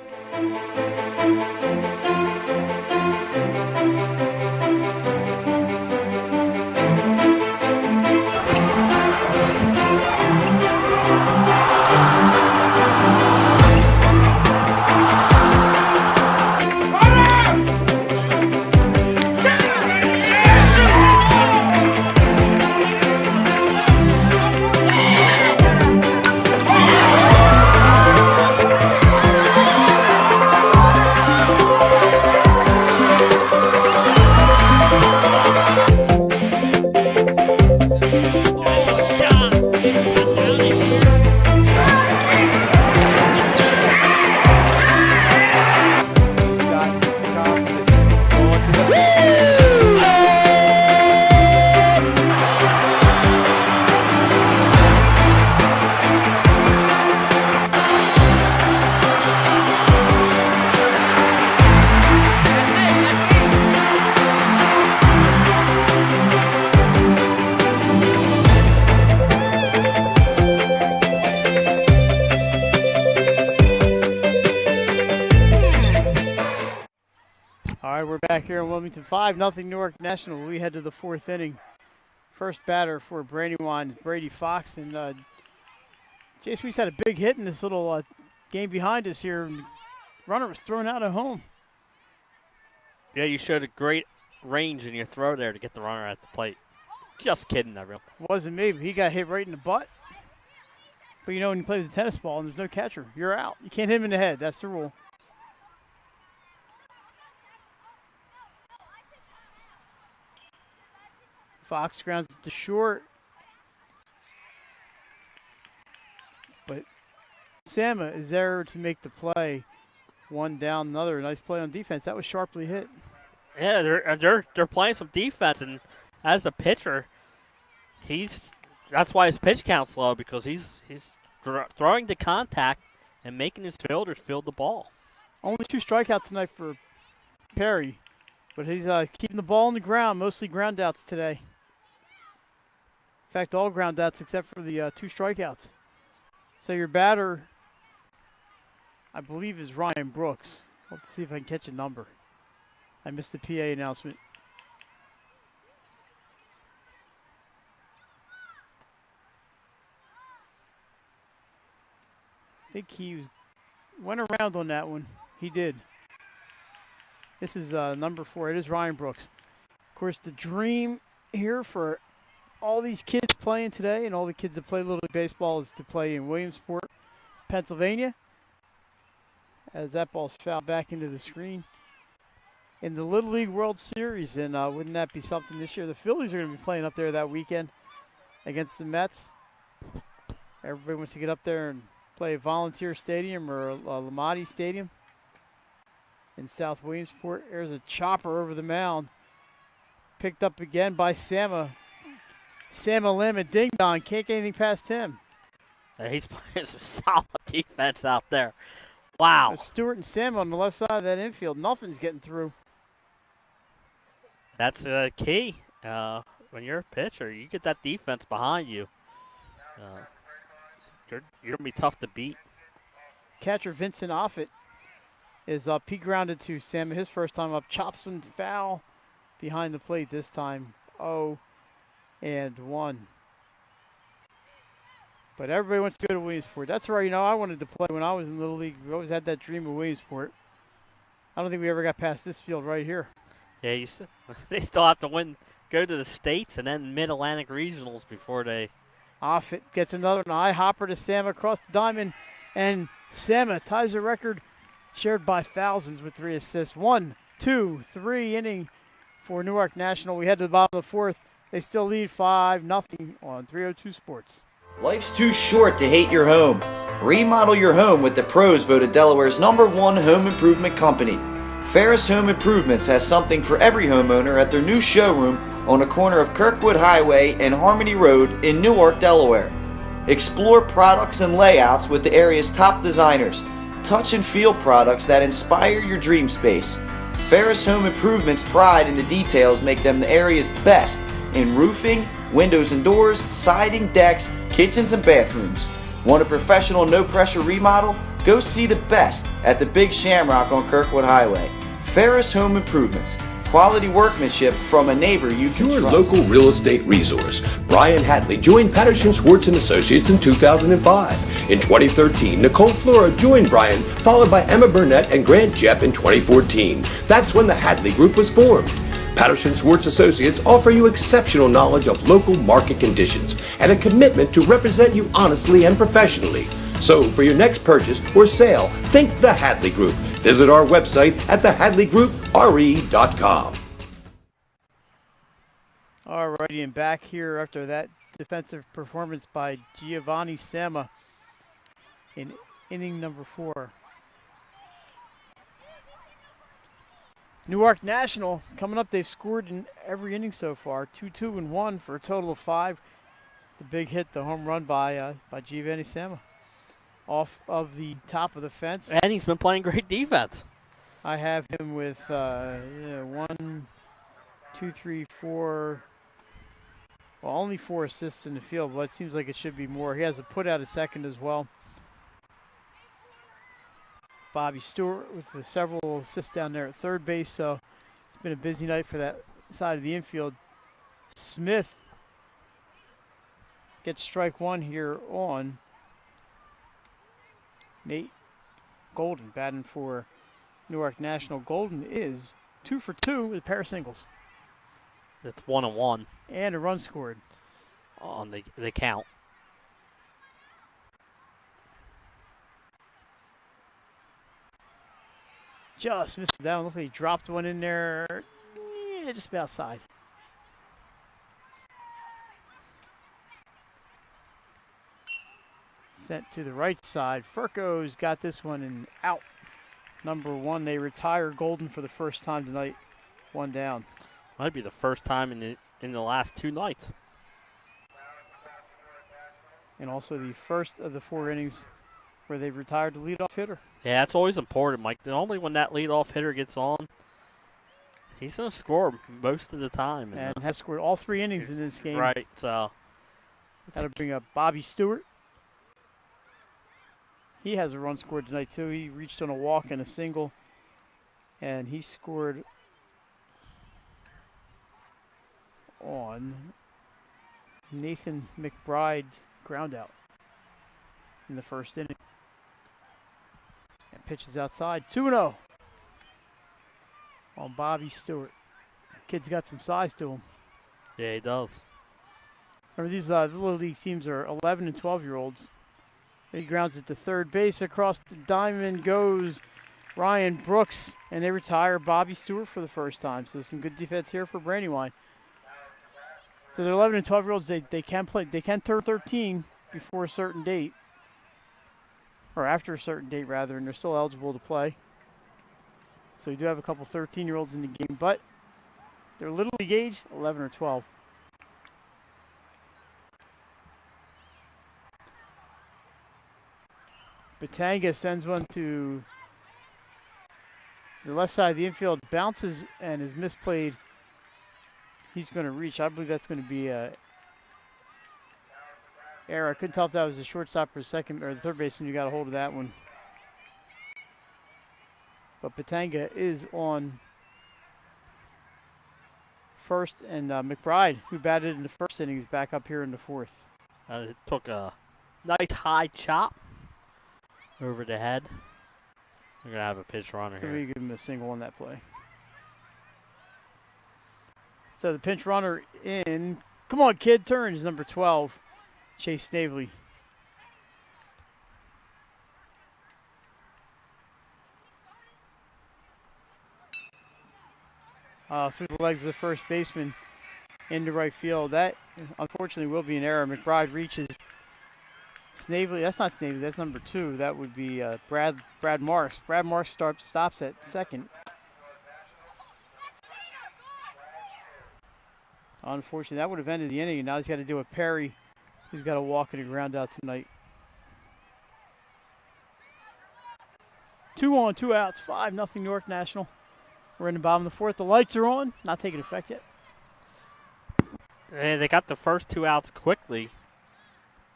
right, we're back here in Wilmington. 5-0 Newark National. We head to the fourth inning. First batter for Brandywine is Brady Fox. And Jason, we had a big hit in this little game behind us here. Runner was thrown out at home. Yeah, you showed a great range in your throw there to get the runner at the plate. Just kidding, everyone. Wasn't me, but he got hit right in the butt. But you know, when you play with a tennis ball and there's no catcher, you're out. You can't hit him in the head. That's the rule. Fox grounds it to short. But Sama is there to make the play. One down, another. Nice play on defense. That was sharply hit. Yeah, they're playing some defense, and as a pitcher, that's why his pitch count's low, because he's throwing to contact and making his fielders field the ball. Only 2 strikeouts tonight for Perry, but he's keeping the ball on the ground, mostly ground outs today. In fact, all ground outs except for the 2 strikeouts. So your batter, I believe, is Ryan Brooks. Let's see if I can catch a number. I missed the PA announcement. I think he went around on that one. He did. This is number 4. It is Ryan Brooks. Of course, the dream here for all these kids playing today and all the kids that play Little League Baseball is to play in Williamsport, Pennsylvania. As that ball's fouled back into the screen. In the Little League World Series, and wouldn't that be something this year? The Phillies are going to be playing up there that weekend against the Mets. Everybody wants to get up there and play a Volunteer Stadium or a Lamade Stadium in South Williamsport. There's a chopper over the mound. Picked up again by Sama. Sama Lim and Ding Dong. Can't get anything past him. He's playing some solid defense out there. Wow. Stewart and Sama on the left side of that infield. Nothing's getting through. That's key. When you're a pitcher, you get that defense behind you. You're going to be tough to beat. Catcher Vincent Offit is up. He grounded to Sama his first time up. Chops one foul behind the plate this time. 0-1. But everybody wants to go to Williamsport. That's right. You know, I wanted to play when I was in Little League. We always had that dream of Williamsport. I don't think we ever got past this field right here. Yeah, they still have to go to the States and then Mid-Atlantic Regionals before they... Offit gets another eye hopper to Sama across the diamond, and Sama ties a record shared by thousands with 3 assists. 1, 2, 3 inning for Newark National. We head to the bottom of the 4th. They still lead 5-0 on 302 Sports. Life's too short to hate your home. Remodel your home with the pros voted Delaware's #1 home improvement company. Ferris Home Improvements has something for every homeowner at their new showroom on the corner of Kirkwood Highway and Harmony Road in Newark, Delaware. Explore products and layouts with the area's top designers. Touch and feel products that inspire your dream space. Ferris Home Improvements' pride in the details make them the area's best in roofing, windows and doors, siding, decks, kitchens, and bathrooms. Want a professional, no-pressure remodel? Go see the best at the Big Shamrock on Kirkwood Highway. Ferris Home Improvements. Quality workmanship from a neighbor you can Your trust. local real estate resource. Brian Hatley joined Patterson Schwartz and Associates in 2005. In 2013, Nicole Flora joined Brian, followed by Emma Burnett and Grant Jepp in 2014. That's when the Hatley Group was formed. Patterson Schwartz Associates offer you exceptional knowledge of local market conditions and a commitment to represent you honestly and professionally. So for your next purchase or sale, think the Hadley Group. Visit our website at thehadleygroupre.com. All righty, and back here after that defensive performance by Giovanni Sama in inning number 4. Newark National coming up. They've scored in every inning so far. 2-2 and 1 for a total of 5. The big hit, the home run by Giovanni Sama off of the top of the fence. And he's been playing great defense. I have him with 1, 2, 3, 4. Well, only 4 assists in the field, but it seems like it should be more. He has a put out at second as well. Bobby Stewart with several assists down there at third base. So been a busy night for that side of the infield. Smith gets strike one here on Nate Golden, batting for Newark National. Golden is 2 for 2 with a pair of singles. It's 1-1 And a run scored. on the count. Just missed it down. Looks like he dropped one in there. Yeah, just about outside. Sent to the right side. Furco's got this one and out. Number 1, they retire Golden for the first time tonight. 1 down. Might be the first time in the last 2 nights. And also the first of the 4 innings where they've retired the leadoff hitter. Yeah, that's always important, Mike. Normally when that leadoff hitter gets on, he's going to score most of the time. And has scored all 3 innings in this game. Right, so. That'll bring up Bobby Stewart. He has a run scored tonight, too. He reached on a walk and a single. And he scored on Nathan McBride's ground out in the first inning. And pitches outside. 2-0 on Bobby Stewart. Kid's got some size to him. Yeah, he does. Remember, these Little League teams are 11 and 12-year-olds. He grounds it to third base. Across the diamond goes Ryan Brooks, and they retire Bobby Stewart for the first time. So some good defense here for Brandywine. So they're 11 and 12-year-olds. They can play. They can turn 13 before a certain date, or after a certain date rather, and they're still eligible to play. So you do have a couple 13-year-olds in the game, but they're Little League age, 11 or 12. Batanga sends one to the left side of the infield, bounces and is misplayed. He's going to reach. I believe that's going to be a error. I couldn't tell if that was a shortstop or a second or the third baseman. You got a hold of that one. But Batanga is on first, and McBride, who batted in the first inning, is back up here in the fourth. It took a nice high chop over the head. We're going to have a pitch runner So here. we give him a single on that play. So the pinch runner in. Come on, kid. Turn is number 12, Chase Snavely. Through the legs of the first baseman into right field. That, unfortunately, will be an error. McBride reaches Snavely. That's not Snavely. That's number 2. That would be Brad Marks. Brad Marks stops at second. Unfortunately, that would have ended the inning, and now he's got to deal with Perry, who's got to walk and a ground out tonight. 2 on, 2 outs, 5-0 Newark National. We're in the bottom of the fourth. The lights are on. Not taking effect yet. They got the first 2 outs quickly,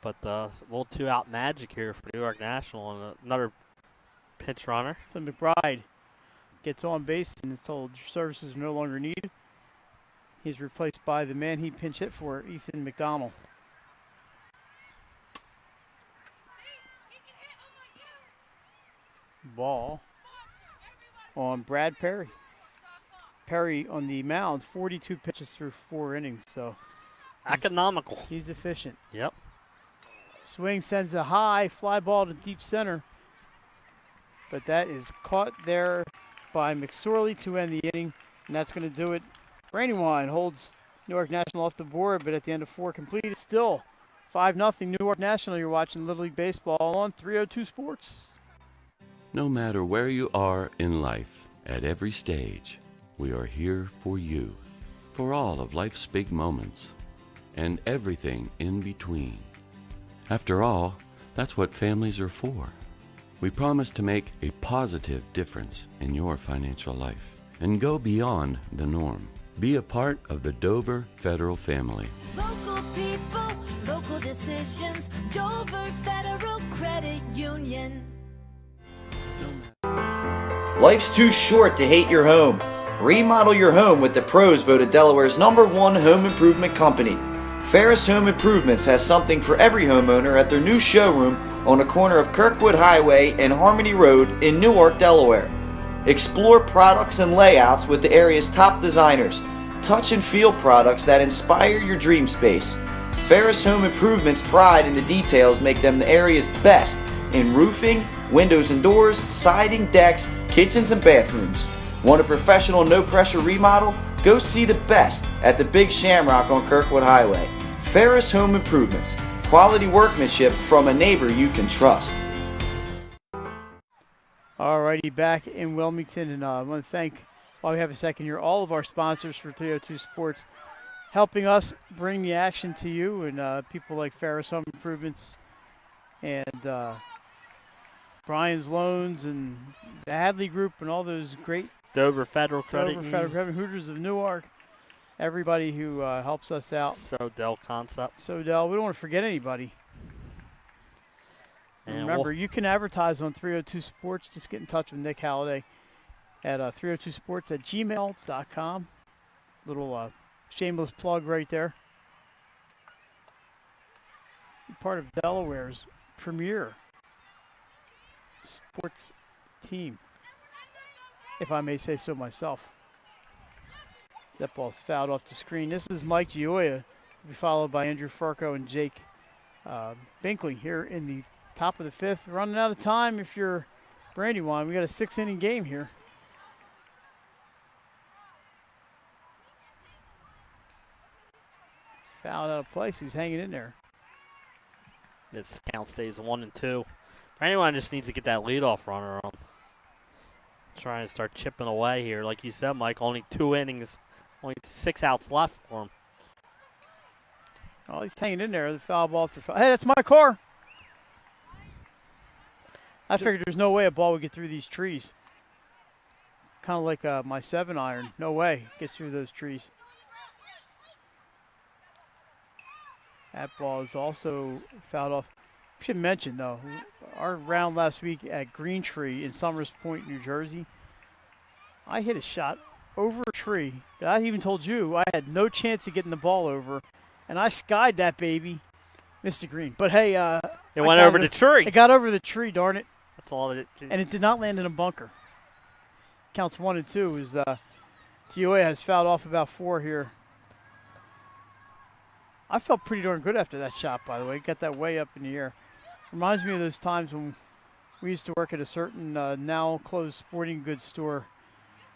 but a little 2-out magic here for Newark National and another pinch runner. So McBride gets on base and is told your services are no longer needed. He's replaced by the man he pinch hit for, Ethan McDonald. Ball on Brad Perry. Perry on the mound, 42 pitches through 4 innings, so economical. He's efficient. Yep. Swing sends a high fly ball to deep center, but that is caught there by McSorley to end the inning, and that's going to do it. Brandywine holds Newark National off the board, but at the end of 4 completed, still 5-0 Newark National. You're watching Little League Baseball on 302 Sports. No matter where you are in life, at every stage, we are here for you, for all of life's big moments, and everything in between. After all, that's what families are for. We promise to make a positive difference in your financial life and go beyond the norm. Be a part of the Dover Federal family. Local people, local decisions. Dover Federal Credit Union. Life's too short to hate your home. Remodel your home with the pros voted Delaware's #1 home improvement company. Ferris Home Improvements has something for every homeowner at their new showroom on the corner of Kirkwood Highway and Harmony Road in Newark, Delaware. Explore products and layouts with the area's top designers. Touch and feel products that inspire your dream space. Ferris Home Improvements' pride in the details make them the area's best in roofing, windows and doors, siding, decks, kitchens, and bathrooms. Want a professional, no-pressure remodel? Go see the best at the Big Shamrock on Kirkwood Highway. Ferris Home Improvements. Quality workmanship from a neighbor you can trust. Alrighty, back in Wilmington, and I want to thank, while we have a second here, all of our sponsors for 302 Sports, helping us bring the action to you, and people like Ferris Home Improvements and Brian's Loans and the Hadley Group and all those great Dover Federal Credit Union, Hooters of Newark, everybody who helps us out. Sodell Concept. Sodell, we don't want to forget anybody. And remember, you can advertise on 302 Sports. Just get in touch with Nick Halliday at 302sports@gmail.com. Little shameless plug right there. Part of Delaware's premier sports team, if I may say so myself. That ball's fouled off the screen. This is Mike Gioia, to be followed by Andrew Furco and Jake Binkley here in the top of the fifth. Running out of time if you're Brandywine. We got a 6-inning game here. Fouled out of place. Who's hanging in there? This count stays 1-2. Brandywine just needs to get that leadoff runner on. Trying to start chipping away here. Like you said, Mike, only 2 innings. Only 6 outs left for him. Oh, he's hanging in there. The foul ball after foul. Hey, that's my car. I figured there's no way a ball would get through these trees. Kind of like my 7-iron. No way it gets through those trees. That ball is also fouled off. We should mention, though, our round last week at Green Tree in Summers Point, New Jersey, I hit a shot over a tree that I even told you I had no chance of getting the ball over, and I skied that baby, Mr. Green. But, hey, it went over the tree. It got over the tree, darn it. That's all it did. And it did not land in a bunker. Counts 1-2 as Gioia has fouled off about 4 here. I felt pretty darn good after that shot, by the way. Got that way up in the air. Reminds me of those times when we used to work at a certain now closed sporting goods store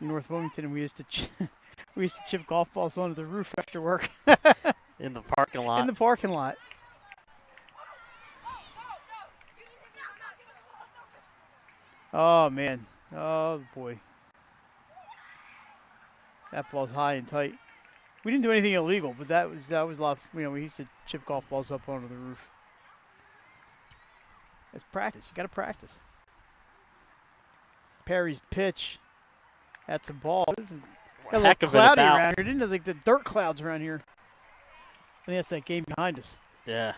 in North Wilmington, and we used to chip golf balls onto the roof after work. In the parking lot. In the parking lot. Oh, man. Oh, boy. That ball's high and tight. We didn't do anything illegal, but that was a lot of, we used to chip golf balls up onto the roof. It's practice. You got to practice. Perry's pitch. That's a ball. This is got a little cloudy around here. Didn't it? Like the dirt clouds around here. I think that's that game behind us. Yeah.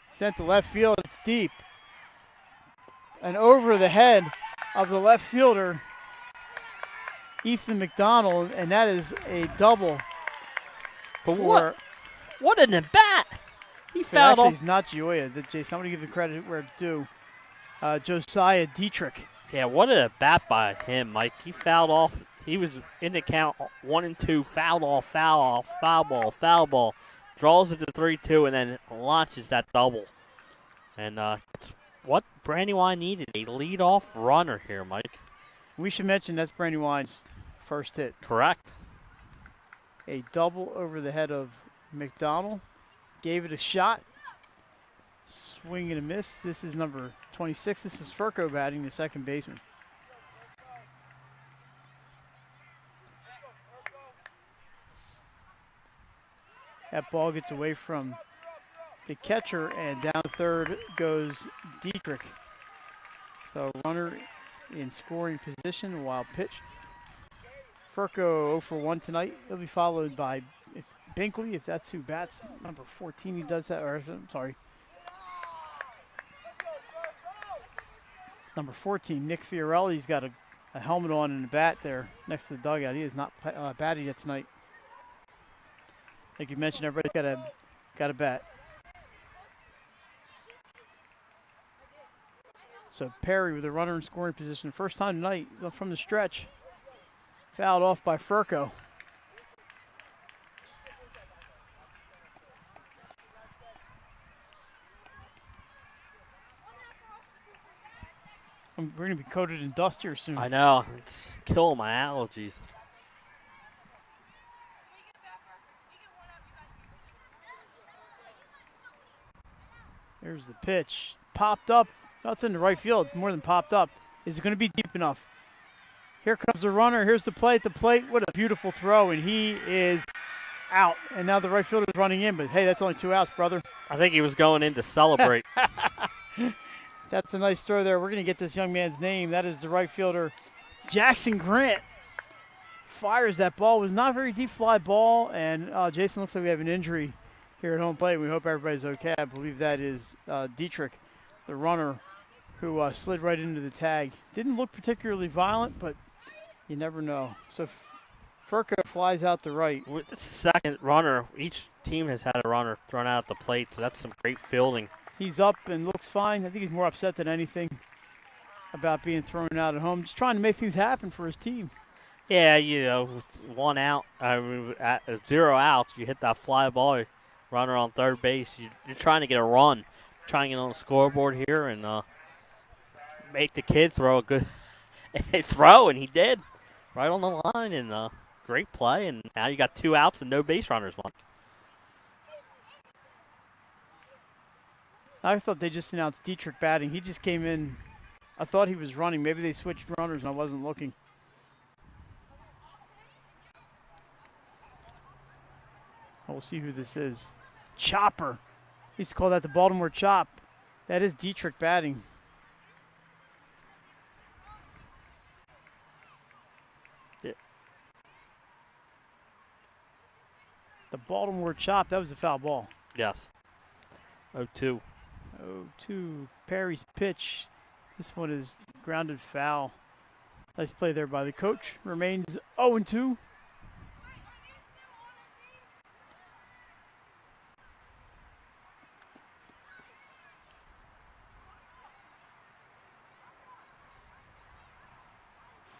Sent to left field. It's deep. And over the head of the left fielder, Ethan McDonald, and that is a double. But what an at-bat! He fouled off. He's not Gioia. Jason, I'm going to give the credit where it's due. Josiah Dietrich. Yeah, what an at-bat by him, Mike. He fouled off. He was in the count 1-2, foul off, foul ball. Draws it to 3-2, and then launches that double. And it's what Brandywine needed, a leadoff runner here, Mike. We should mention that's Brandywine's first hit. Correct. A double over the head of McDonald. Gave it a shot. Swing and a miss. This is number 26. This is Furco batting, the second baseman. That ball gets away from the catcher, and down third goes Dietrich. So runner in scoring position, wild pitch. Furco 0 for 1 tonight. He'll be followed by Binkley, if that's who bats. Number 14, he does that. Or, I'm sorry. Number 14, Nick Fiorelli's got a helmet on and a bat there next to the dugout. He is not batted yet tonight. Like you mentioned, everybody's got a bat. So Perry with a runner in scoring position. First time tonight, he's from the stretch. Fouled off by Furco. We're going to be coated in dust here soon. I know. It's killing my allergies. There's the pitch. Popped up. That's in the right field. More than popped up. Is it going to be deep enough? Here comes the runner. Here's the plate. The plate. What a beautiful throw. And he is out. And now the right fielder is running in. But, hey, that's only 2 outs, brother. I think he was going in to celebrate. That's a nice throw there. We're going to get this young man's name. That is the right fielder, Jackson Grant. Fires that ball. It was not a very deep fly ball. And, Jason, looks like we have an injury here at home plate. We hope everybody's okay. I believe that is Dietrich, the runner, who slid right into the tag. Didn't look particularly violent, but you never know. So Furco flies out the right. With the second runner, each team has had a runner thrown out at the plate, so that's some great fielding. He's up and looks fine. I think he's more upset than anything about being thrown out at home. Just trying to make things happen for his team. Yeah, you know, with 1 out, at 0 outs, you hit that fly ball, runner on third base. You're trying to get a run, trying to get on the scoreboard here and make the kid throw a good throw, and he did. Right on the line, and great play. And now you got 2 outs and no base runners, Mike. I thought they just announced Dietrich batting. He just came in. I thought he was running. Maybe they switched runners and I wasn't looking. We'll see who this is. Chopper. He used to call that the Baltimore Chop. That is Dietrich batting. Yeah. The Baltimore Chop. That was a foul ball. Yes. 0-2. 0-2. Perry's pitch. This one is grounded foul. Nice play there by the coach. Remains 0-2.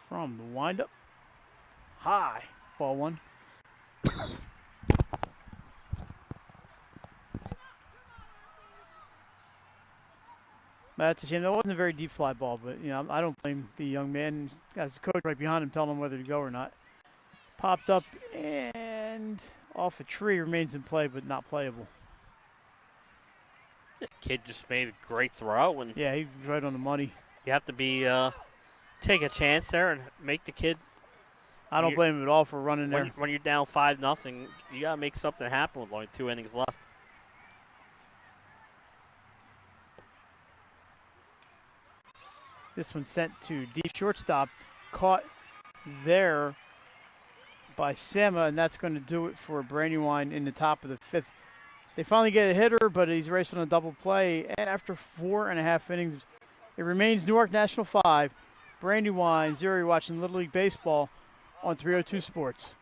From the windup. High. Ball 1. That's a shame. That wasn't a very deep fly ball, but you know I don't blame the young man. As the coach right behind him, telling him whether to go or not. Popped up and off a tree. Remains in play, but not playable. The kid just made a great throw, and yeah, he was right on the money. You have to be take a chance there and make the kid. I don't blame him at all for running there. When you're down 5-0, you gotta make something happen with only 2 innings left. This one sent to deep shortstop, caught there by Sema, and that's going to do it for Brandywine in the top of the 5th. They finally get a hitter, but he's racing on a double play, and after 4.5 innings, it remains Newark National 5, Brandywine 0. You're watching Little League Baseball on 302 Sports.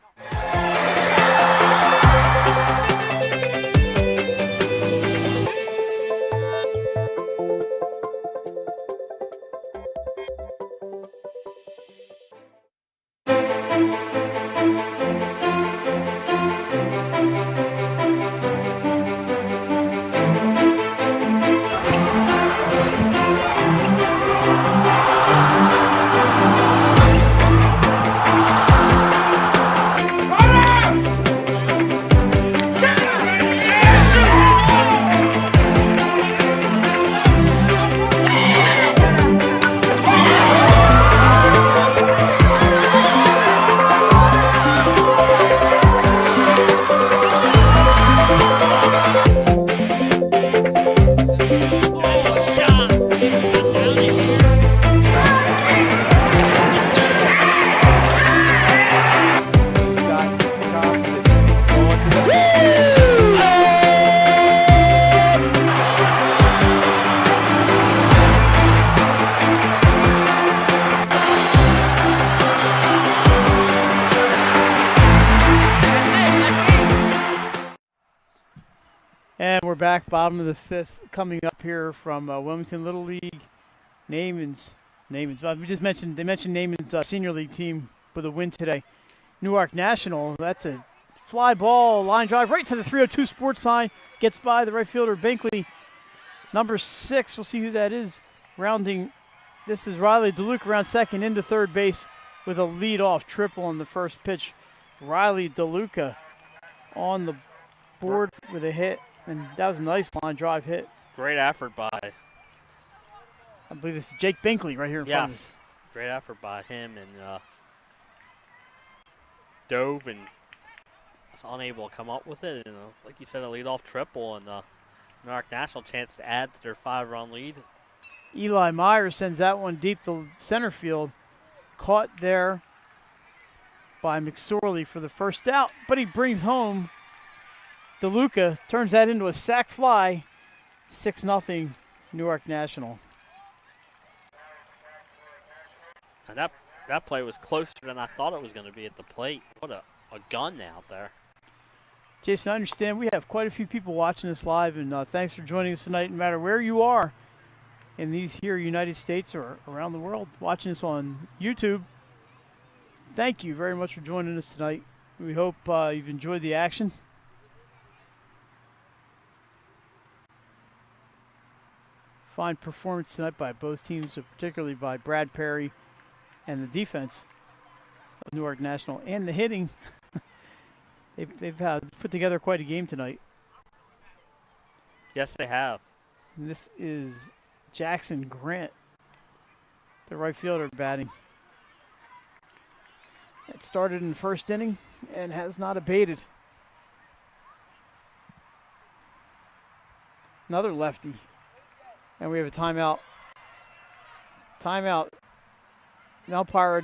And we're back, bottom of the fifth, coming up here from Wilmington Little League. Naaman's. We just mentioned Naaman's senior league team with a win today. Newark National. That's a fly ball, line drive right to the 302 sports sign. Gets by the right fielder Binkley. Number 6. We'll see who that is. Rounding. This is Riley DeLuca around second into third base with a lead-off triple on the first pitch. Riley DeLuca on the board with a hit. And that was a nice line drive hit. Great effort by. I believe this is Jake Binkley right here in front of us. Yes, great effort by him, and dove and was unable to come up with it. And like you said, a leadoff triple, and Newark National chance to add to their 5-run lead. Eli Myers sends that one deep to center field. Caught there by McSorley for the first out, but he brings home DeLuca, turns that into a sac fly. 6-0 Newark National. And that play was closer than I thought it was going to be at the plate. What a gun out there. Jason, I understand we have quite a few people watching this live, and thanks for joining us tonight, no matter where you are in these here United States or around the world, watching us on YouTube. Thank you very much for joining us tonight. We hope you've enjoyed the action. Fine performance tonight by both teams, particularly by Brad Perry and the defense of Newark National, and the hitting. They've put together quite a game tonight. Yes, they have. And this is Jackson Grant, the right fielder, batting. It started in the first inning and has not abated. Another lefty. And we have a timeout. Timeout. The umpire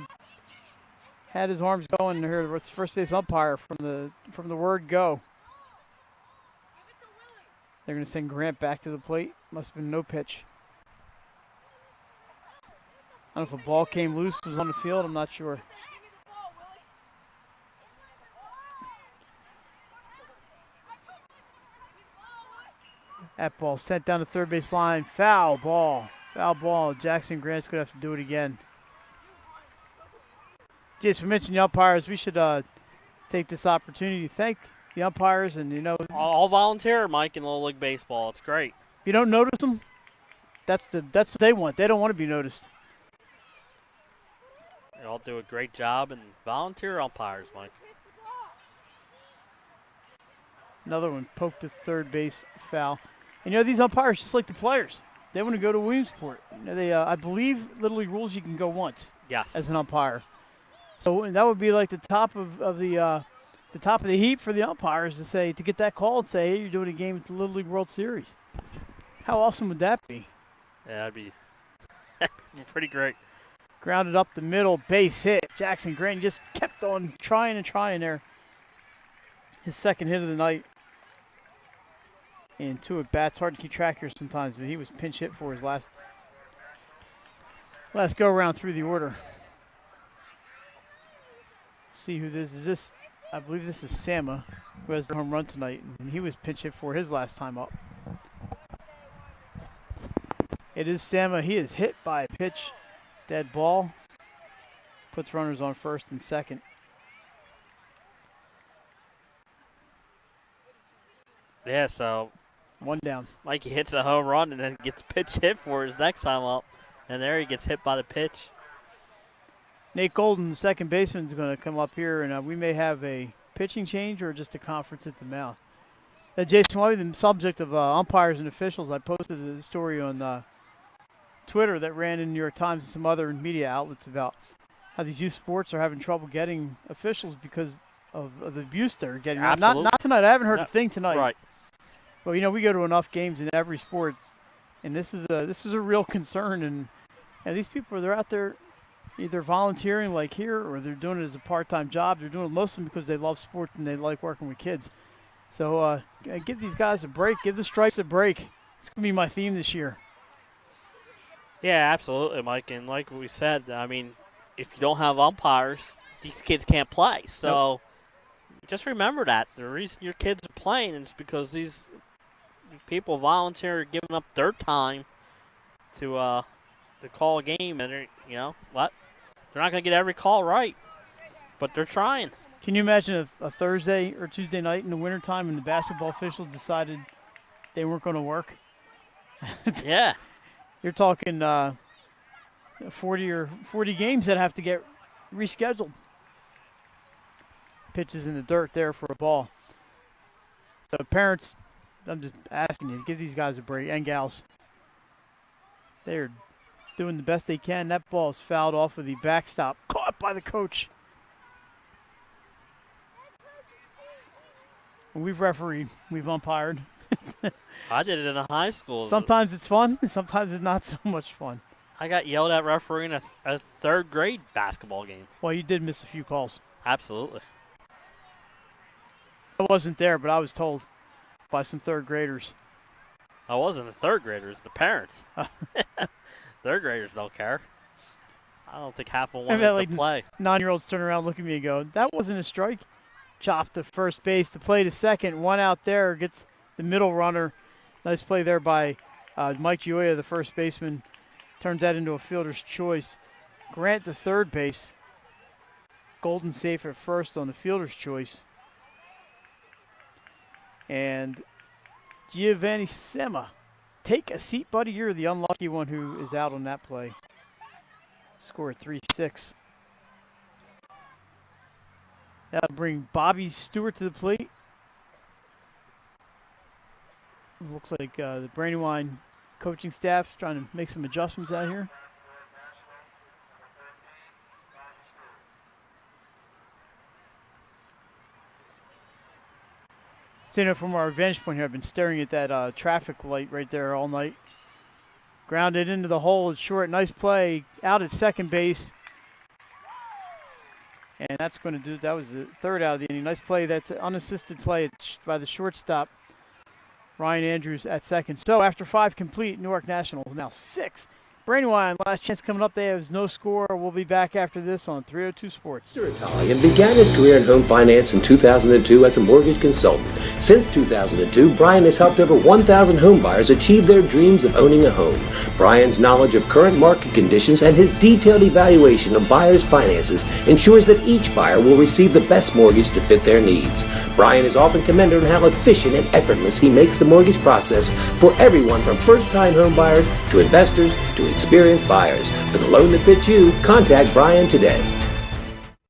had his arms going here. What's the first base umpire from the word go? They're going to send Grant back to the plate. Must have been no pitch. I don't know if a ball came loose, was on the field. I'm not sure. That ball sent down the third base line. Foul ball. Foul ball. Jackson Grant's going to have to do it again. Jason, we mentioned the umpires. We should take this opportunity to thank the umpires. And, all volunteer, Mike, in Little League Baseball. It's great. If you don't notice them, that's what they want. They don't want to be noticed. They all do a great job, and volunteer umpires, Mike. Another one poked to third base, foul. And these umpires, just like the players, they want to go to Williamsport. I believe Little League rules, you can go once. Yes. As an umpire. So that would be like the top of the top of the heap for the umpires to get that call and say, hey, you're doing a game at the Little League World Series. How awesome would that be? Yeah, that'd be pretty great. Grounded up the middle, base hit. Jackson Grant just kept on trying there. His second hit of the night. And 2 at bats. Hard to keep track here sometimes, but he was pinch hit for his last go around through the order. See who this is. I believe this is Sama, who has the home run tonight, and he was pinch hit for his last time up. It is Sama. He is hit by a pitch. Dead ball. Puts runners on first and second. Yeah, so 1 down. Mikey hits a home run and then gets pitch hit for his next time up. And there he gets hit by the pitch. Nate Golden, the second baseman, is going to come up here, and we may have a pitching change or just a conference at the mound. Jason, while the subject of umpires and officials, I posted a story on Twitter that ran in New York Times and some other media outlets about how these youth sports are having trouble getting officials because of the abuse they're getting. Absolutely. Not tonight. I haven't heard a thing tonight. Right. But we go to enough games in every sport, and this is a real concern. And these people, they're out there either volunteering like here, or they're doing it as a part-time job. They're doing it mostly because they love sports and they like working with kids. So give these guys a break. Give the stripes a break. It's going to be my theme this year. Yeah, absolutely, Mike. And like we said, I mean, if you don't have umpires, these kids can't play. So just remember that. The reason your kids are playing is because these people volunteer giving up their time to call a game, and what? They're not going to get every call right, but they're trying. Can you imagine a Thursday or Tuesday night in the wintertime when the basketball officials decided they weren't going to work? Yeah. You're talking 40 games that have to get rescheduled. Pitches in the dirt there for a ball. So parents, I'm just asking you, give these guys a break, and gals. They're doing the best they can. That ball is fouled off of the backstop, caught by the coach. We've refereed, we've umpired. I did it in a high school. Sometimes it's fun, sometimes it's not so much fun. I got yelled at refereeing a third grade basketball game. Well, you did miss a few calls. Absolutely. I wasn't there, but I was told by some third graders. I wasn't the third graders, the parents. Third graders don't care. I don't think half of them wanted to play. 9-year-olds turn around, look at me and go, that wasn't a strike. Chop to first base, the play to second, one out there, gets the middle runner. Nice play there by Mike Gioia, the first baseman. Turns that into a fielder's choice. Grant to third base. Golden safe at first on the fielder's choice. And Giovanni Sema, take a seat, buddy. You're the unlucky one who is out on that play. Score 3-6. That'll bring Bobby Stewart to the plate. Looks like the Brandywine coaching staff trying to make some adjustments out here. So, from our vantage point here, I've been staring at that traffic light right there all night. Grounded into the hole. It's short. Nice play out at second base. And that's going to do. That was the third out of the inning. Nice play. That's an unassisted play by the shortstop, Ryan Andrews, at second. So after 5 complete, Newark National now 6. Brandywine, last chance coming up. They have no score. We'll be back after this on 302 Sports. Mr. Italian began his career in home finance in 2002 as a mortgage consultant. Since 2002, Brian has helped over 1,000 home buyers achieve their dreams of owning a home. Brian's knowledge of current market conditions and his detailed evaluation of buyers' finances ensures that each buyer will receive the best mortgage to fit their needs. Brian is often commended on how efficient and effortless he makes the mortgage process for everyone from first-time home buyers to investors to experienced buyers. For the loan that fits you, contact Brian today.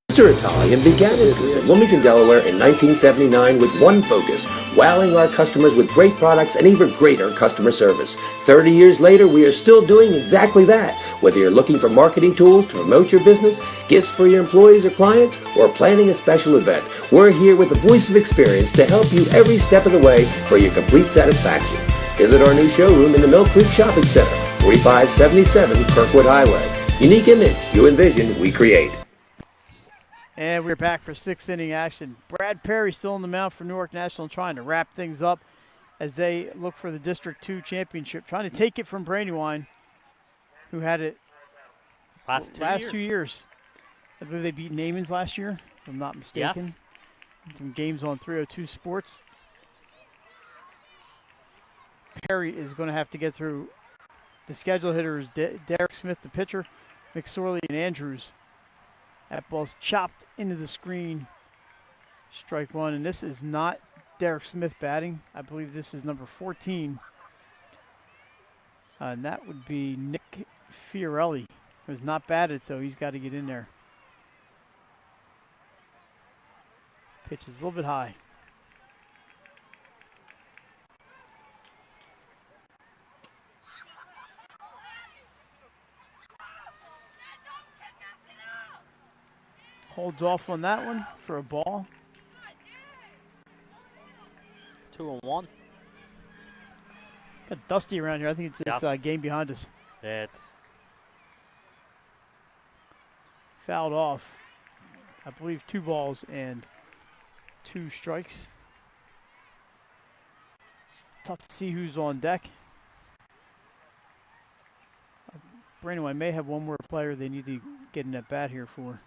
Mr. Italian began his career in Wilmington, Delaware in 1979 with one focus, wowing our customers with great products and even greater customer service. 30 years later, we are still doing exactly that. Whether you're looking for marketing tools to promote your business, gifts for your employees or clients, or planning a special event, we're here with the voice of experience to help you every step of the way for your complete satisfaction. Visit our new showroom in the Mill Creek Shopping Center, 4577 Kirkwood Highway. Unique image you envision, we create. And we're back for 6th inning action. Brad Perry still on the mound for Newark National, trying to wrap things up as they look for the District 2 championship, trying to take it from Brandywine, who had it last 2 years. I believe they beat Naaman's last year, if I'm not mistaken. Yes. Some games on 302 Sports. Perry is going to have to get through the schedule hitters, Derek Smith, the pitcher, McSorley, and Andrews. That ball's chopped into the screen. Strike one, and this is not Derek Smith batting. I believe this is number 14. And that would be Nick Fiorelli, who's not batted, so he's got to get in there. Pitch is a little bit high. Holds off on that one for a ball. 2-1. Got dusty around here. I think it's this game behind us. It's fouled off. I believe 2 balls and 2 strikes. Tough to see who's on deck. Brandywine may have one more player they need to get in at bat here for.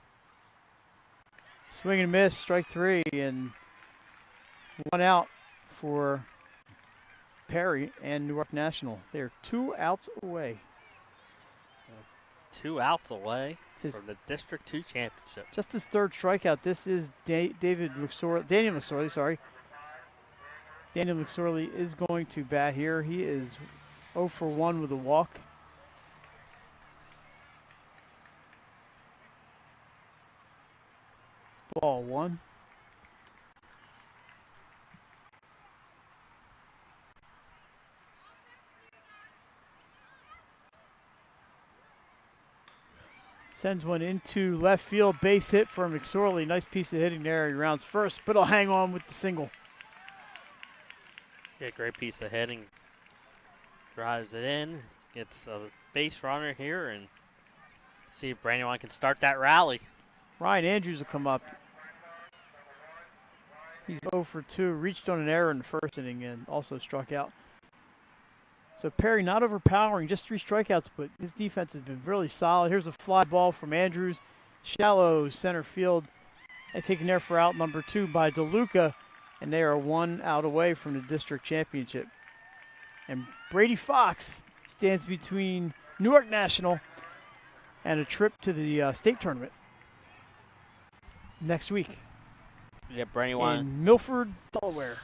Swing and miss, strike 3, and 1 out for Perry and Newark National. They're 2 outs away. 2 outs away His- from the District 2 championship. Just his 3rd strikeout. This is Daniel McSorley, sorry. Daniel McSorley is going to bat here. He is 0 for 1 with a walk. Ball 1. Sends one into left field, base hit for McSorley. Nice piece of hitting there. He rounds first, but he'll hang on with the single. Yeah, great piece of hitting. Drives it in, gets a base runner here, and see if Brandywine can start that rally. Ryan Andrews will come up. He's 0 for 2, reached on an error in the first inning and also struck out. So Perry not overpowering, just 3 strikeouts, but his defense has been really solid. Here's a fly ball from Andrews. Shallow center field. Taken there for out number 2 by DeLuca, and they are 1 out away from the district championship. And Brady Fox stands between Newark National and a trip to the state tournament next week Yeah, Brandywine, in Milford, Delaware.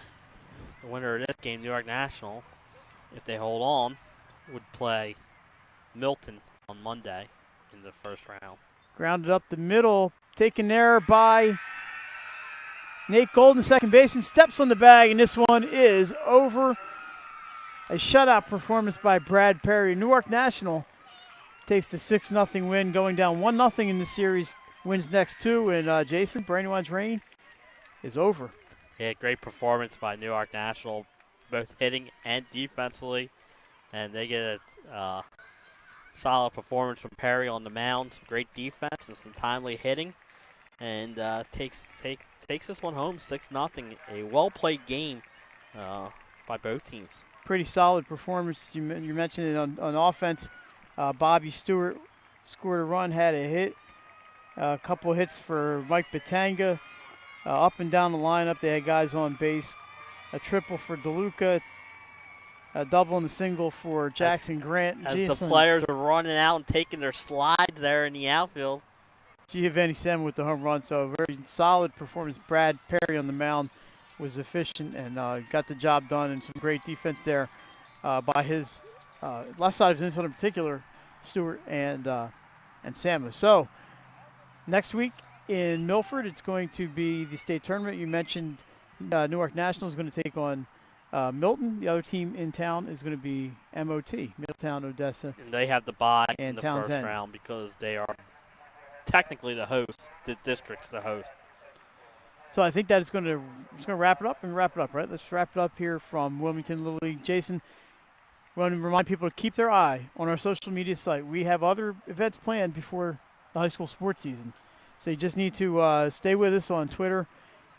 the winner of this game, Newark National, if they hold on, would play Milton on Monday in the first round. Grounded up the middle, taken there by Nate Golden, second baseman, steps on the bag, and this one is over. A shutout performance by Brad Perry. Newark National takes the 6-0 win, going down 1-0 in the series, wins next 2, and Jason, Brandywine's reign is over. Yeah, great performance by Newark National, both hitting and defensively, and they get a solid performance from Perry on the mound, some great defense and some timely hitting, and takes this one home 6-0. A well-played game by both teams. Pretty solid performance. You mentioned it on offense. Bobby Stewart scored a run, had a hit, a couple hits for Mike Batanga. Up and down the lineup, they had guys on base. A triple for DeLuca, a double and a single for Jackson Grant. As the players are running out and taking their slides there in the outfield. Giovanni Sem with the home run, so a very solid performance. Brad Perry on the mound was efficient and got the job done, and some great defense there by his left side of his infield in particular, Stewart and Samu. So next week in Milford, it's going to be the state tournament. You mentioned Newark National is going to take on Milton. The other team in town is going to be MOT, Middletown, Odessa. And they have the bye in and the Townsend. first round because they are technically the host. The district's the host. So I think that is going to wrap it up, right? Let's wrap it up here from Wilmington Little League. Jason, we want to remind people to keep their eye on our social media site. We have other events planned before the high school sports season. So you just need to stay with us on Twitter,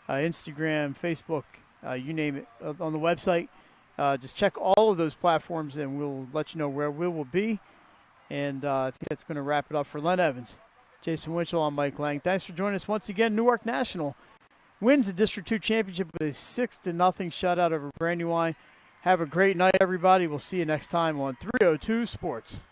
Instagram, Facebook, you name it, on the website. Just check all of those platforms, and we'll let you know where we will be. And I think that's going to wrap it up for Len Evans. Jason Winchell, I'm Mike Lang. Thanks for joining us once again. Newark National wins the District 2 championship with a 6-0 shutout over Brandywine. Have a great night, everybody. We'll see you next time on 302 Sports.